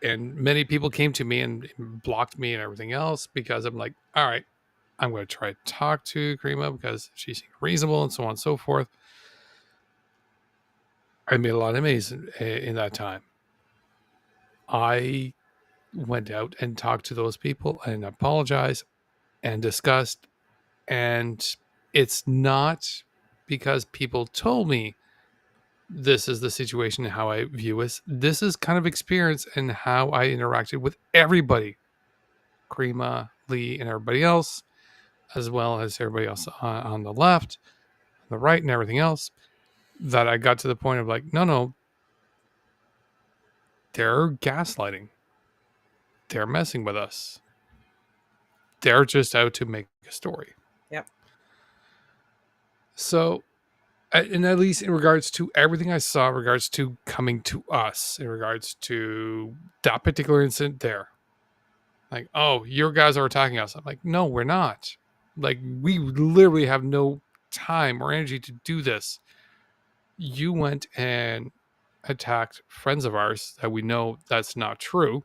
And many people came to me and blocked me and everything else because I'm like, all right, I'm going to try to talk to Caryma because she seemed reasonable and so on and so forth. I made a lot of enemies in that time. I went out and talked to those people and apologized and discussed. And it's not because people told me this is the situation and how I view it. This is kind of experience and how I interacted with everybody, Caryma, Lee, and everybody else, as well as everybody else on the left, the right, and everything else, that I got to the point of like, no, they're gaslighting. They're messing with us. They're just out to make a story. Yep. So, and at least in regards to everything I saw, in regards to coming to us, in regards to that particular incident there, like, oh, your guys are attacking us. I'm like, no, we're not. Like, we literally have no time or energy to do this. You went and attacked friends of ours that we know that's not true.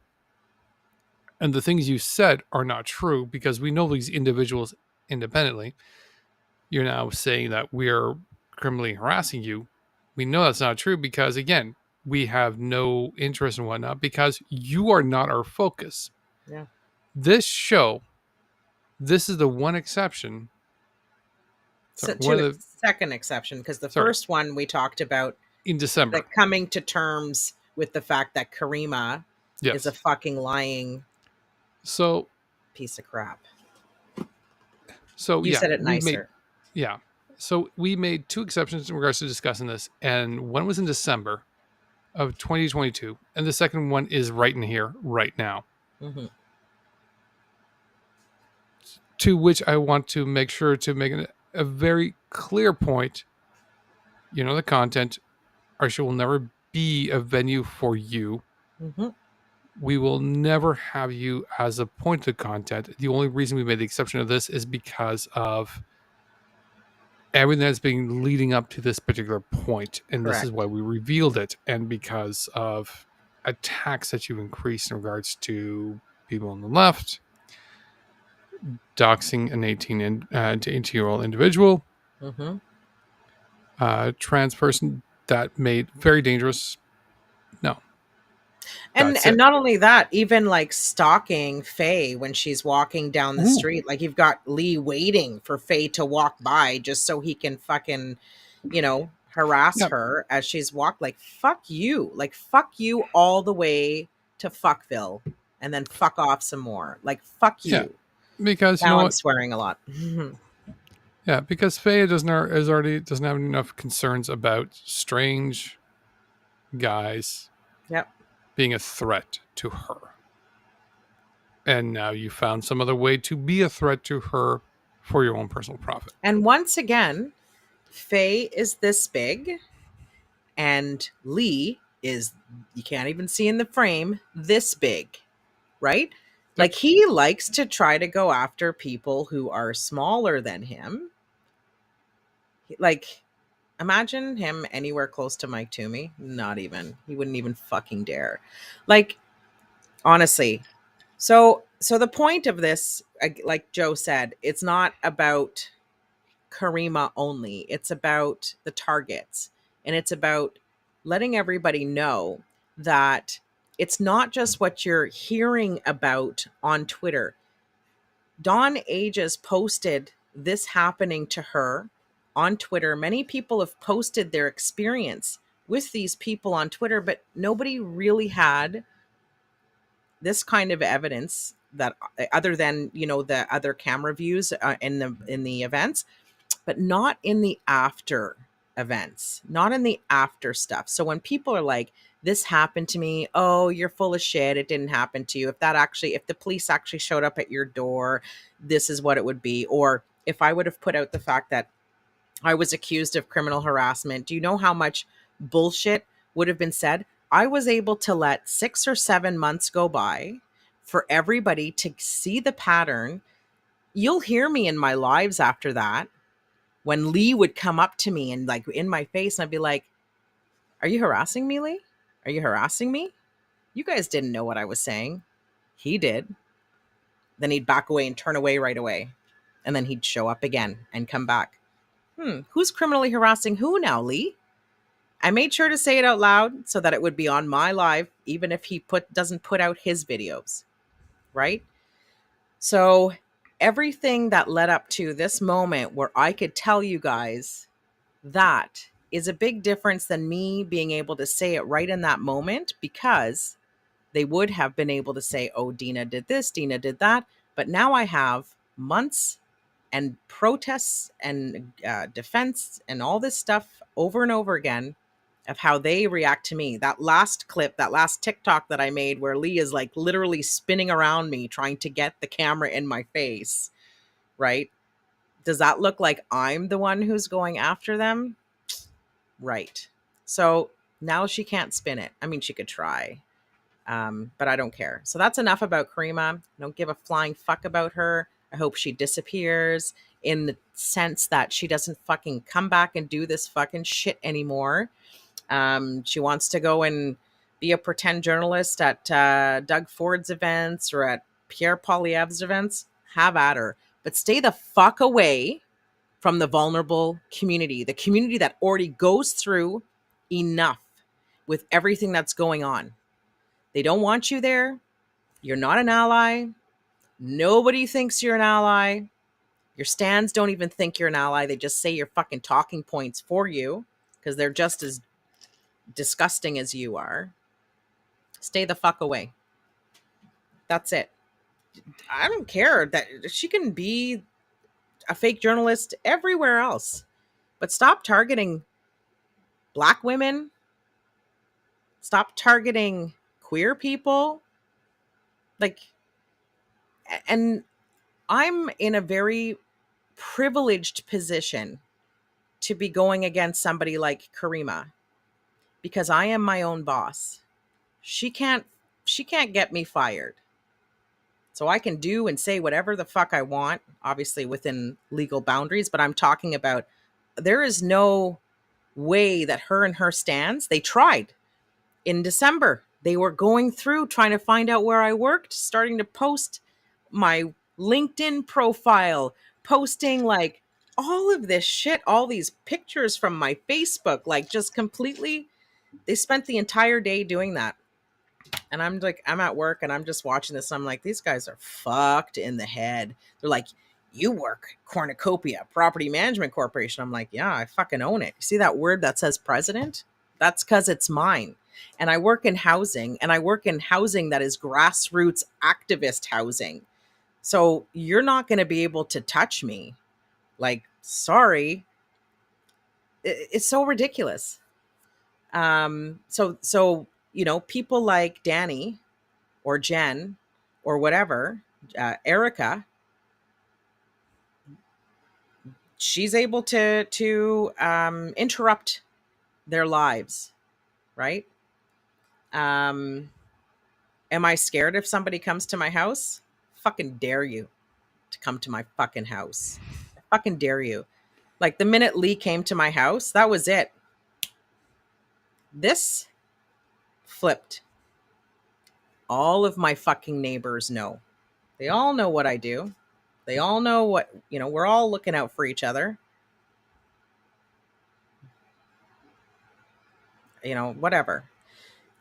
And the things you said are not true because we know these individuals independently. You're now saying that we're criminally harassing you. We know that's not true because, again, we have no interest in whatnot because you are not our focus. Yeah. This show, this is the one exception. Second exception, because the first one we talked about in December, like coming to terms with the fact that Caryma is a fucking lying piece of crap. So you said it nicer. So we made two exceptions in regards to discussing this, and one was in December of 2022, and the second one is right in here, right now. Mm-hmm. To which I want to make sure to make a very clear point. You know, the content, our show will never be a venue for you. Mm-hmm. We will never have you as a point to content. The only reason we made the exception of this is because of everything that's been leading up to this particular point, and Correct. This is why we revealed it, and because of attacks that you've increased in regards to people on the left, doxing an 18-year-old individual, trans person that made very dangerous. No. And not only that, even like stalking Faye when she's walking down the street. Like, you've got Lee waiting for Faye to walk by just so he can fucking, harass her as she's walked. Like, fuck you. Like, fuck you all the way to Fuckville and then fuck off some more. Like, fuck you. Yeah, because now I'm swearing a lot. Yeah, because Faye doesn't have enough concerns about strange guys. Yep. Being a threat to her. And now you found some other way to be a threat to her for your own personal profit. And once again, Faye is this big, and Lee is, you can't even see in the frame, this big, right? Yep. Like, he likes to try to go after people who are smaller than him. Like, imagine him anywhere close to Mike Toomey. Not even. He wouldn't even fucking dare. Like, honestly. So the point of this, like Joe said, it's not about Caryma only. It's about the targets. And it's about letting everybody know that it's not just what you're hearing about on Twitter. Dawn Ages posted this happening to her on Twitter. Many people have posted their experience with these people on Twitter, but nobody really had this kind of evidence that, other than, the other camera views in the events, but not in the after. events, not in the after stuff. So when people are like, this happened to me, oh, you're full of shit, it didn't happen to you. If the police actually showed up at your door, this is what it would be. Or if I would have put out the fact that I was accused of criminal harassment, do you know how much bullshit would have been said? I was able to let 6 or 7 months go by for everybody to see the pattern. You'll hear me in my lives after that when Lee would come up to me and like in my face, and I'd be like, are you harassing me, Lee? Are you harassing me? You guys didn't know what I was saying. He did. Then he'd back away and turn away right away. And then he'd show up again and come back. Who's criminally harassing who now, Lee? I made sure to say it out loud so that it would be on my live, even if he doesn't put out his videos, right? So everything that led up to this moment where I could tell you guys that is a big difference than me being able to say it right in that moment, because they would have been able to say, oh, Deana did this, Deana did that. But now I have months and protests and defense and all this stuff over and over again of how they react to me. That last clip, that last TikTok that I made where Lee is like literally spinning around me trying to get the camera in my face, right? Does that look like I'm the one who's going after them? Right. So now she can't spin it. I mean, she could try, but I don't care. So that's enough about Caryma. I don't give a flying fuck about her. I hope she disappears, in the sense that she doesn't fucking come back and do this fucking shit anymore. She wants to go and be a pretend journalist at Doug Ford's events or at Pierre Poilievre's events. Have at her. But stay the fuck away from the vulnerable community, the community that already goes through enough with everything that's going on. They don't want you there. You're not an ally. Nobody thinks you're an ally. Your stands don't even think you're an ally. They just say your fucking talking points for you because they're just as disgusting as you are. Stay the fuck away. That's it. I don't care that she can be a fake journalist everywhere else, but stop targeting Black women. Stop targeting queer people. Like, and I'm in a very privileged position to be going against somebody like Caryma because I am my own boss. She can't get me fired. So I can do and say whatever the fuck I want, obviously within legal boundaries, but I'm talking about there is no way that her and her stands, they tried in December. They were going through trying to find out where I worked, starting to post my LinkedIn profile, posting like all of this shit, all these pictures from my Facebook, like just completely, they spent the entire day doing that. And I'm like, I'm at work and I'm just watching this. And I'm like, these guys are fucked in the head. They're like, you work Cornucopia Property Management Corporation. I'm like, yeah, I fucking own it. You see that word that says president? That's because it's mine. And I work in housing, and I work in housing that is grassroots activist housing. So you're not going to be able to touch me. Like, sorry. It's so ridiculous. So you know, people like Danny or Jen or whatever, Erica, she's able to interrupt their lives, right? Am I scared if somebody comes to my house? Fucking dare you to come to my fucking house. I fucking dare you. Like the minute Lee came to my house, that was it. This flipped. All of my fucking neighbors know. They all know what I do. They all know what, you know, we're all looking out for each other. You know, whatever.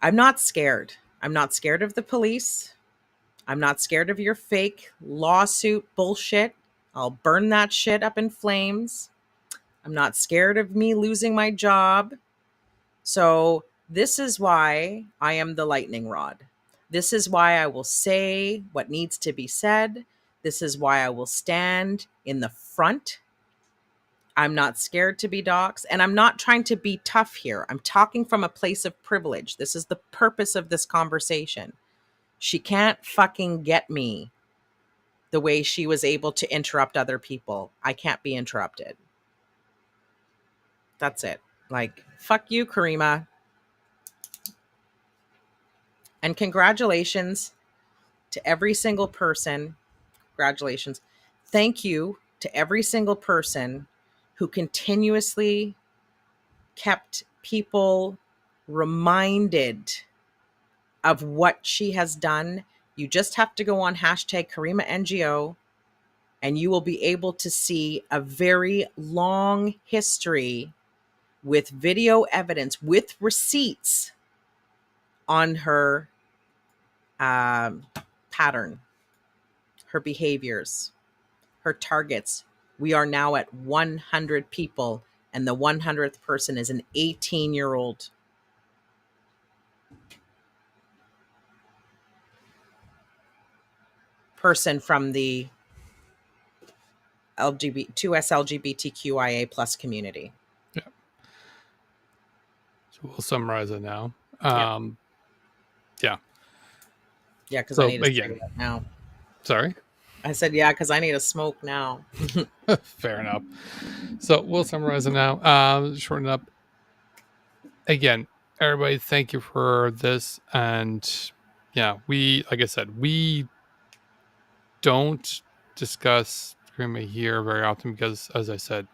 I'm not scared. I'm not scared of the police. I'm not scared of your fake lawsuit bullshit. I'll burn that shit up in flames. I'm not scared of me losing my job. So this is why I am the lightning rod. This is why I will say what needs to be said. This is why I will stand in the front I'm not scared to be doxxed, and I'm not trying to be tough here. I'm talking from a place of privilege. This is the purpose of this conversation. She can't fucking get me the way she was able to interrupt other people. I can't be interrupted. That's it. Like, fuck you, Caryma. And congratulations to every single person. Congratulations. Thank you to every single person who continuously kept people reminded of what she has done. You just have to go on hashtag Caryma NGO and you will be able to see a very long history with video evidence, with receipts on her pattern, her behaviors, her targets. We are now at 100 people, and the 100th person is an 18-year-old. Person from the 2S LGBTQIA plus community. Yeah. So we'll summarize it now. Yeah. Yeah, because I need to smoke now. Sorry? I said, yeah, because I need to smoke now. Fair enough. So we'll summarize it now. Shorten up. Again, everybody, thank you for this. And yeah, like I said, we don't discuss Caryma here very often because, as I said,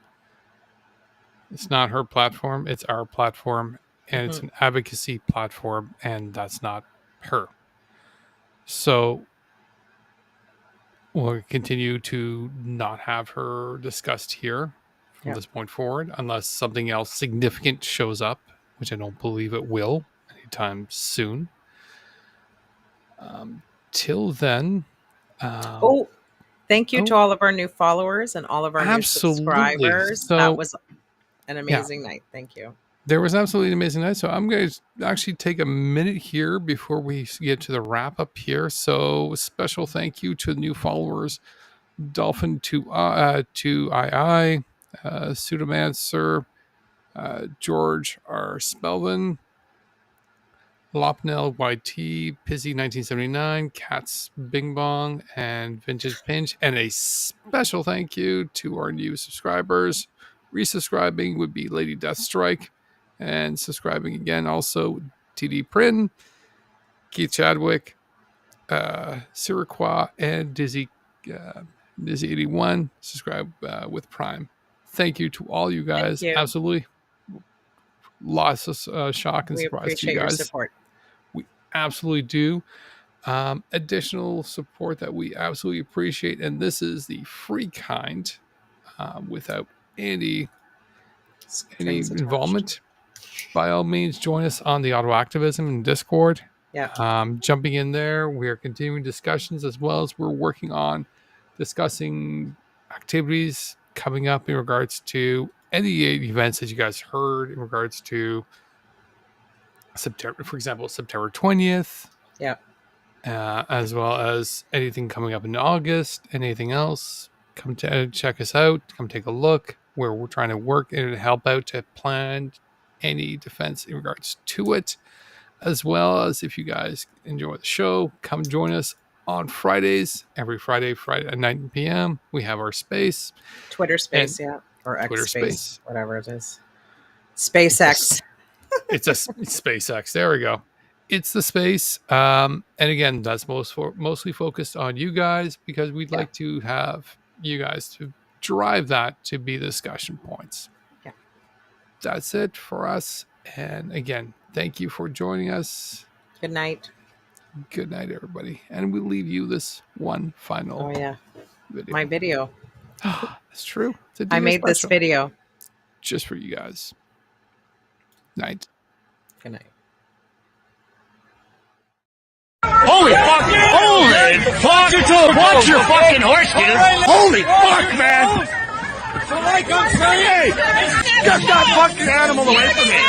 it's not her platform, it's our platform, and it's an advocacy platform, and that's not her. So we'll continue to not have her discussed here from this point forward, unless something else significant shows up, which I don't believe it will anytime soon. Till then. Thank you to all of our new followers and all of our new subscribers. So, that was an amazing night. Thank you. There was absolutely an amazing night. So I'm going to actually take a minute here before we get to the wrap up here. So special thank you to the new followers, Dolphin to II, Pseudomancer, George R. Spelvin, Lopnell YT, Pizzy 1979, Cats Bing Bong, and Vintage Pinch. And a special thank you to our new subscribers. Resubscribing would be Lady Deathstrike. And subscribing again, also TD Prin, Keith Chadwick, Siraqua, and Dizzy 81. Subscribe with Prime. Thank you to all you guys. Absolutely. Lots of shock and surprise to you guys. Your support. We absolutely do. Additional support that we absolutely appreciate. And this is the free kind without any involvement. By all means, join us on the Auto Activism in Discord. Yeah. Jumping in there, we are continuing discussions as well as we're working on discussing activities coming up in regards to any events that you guys heard in regards to September, for example, September 20th. Yeah. As well as anything coming up in August, anything else. Come check us out. Come take a look where we're trying to work and help out to plan any defense in regards to it, as well as if you guys enjoy the show, come join us on Fridays. Every Friday at 9 p.m. we have our space, Twitter space, or X Twitter space, whatever it is. SpaceX. It's a SpaceX. There we go. It's the space, and again, that's mostly focused on you guys because we'd like to have you guys to drive that to be the discussion points. That's it for us. And again, thank you for joining us. Good night. Good night, everybody. And we'll leave you this one final video. My video. That's true. I made this video. Just for you guys. Night. Good night. Holy fuck! Holy fuck! Watch your fucking horse, dude! Holy fuck, man! So like I'm saying, get that fucking animal away from me.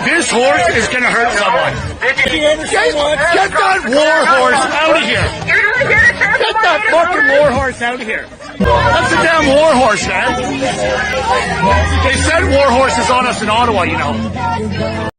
This horse is gonna hurt someone. Get that war horse out of here. Get that fucking war horse out of here. That's a damn war horse, man. They said war horses on us in Ottawa, you know.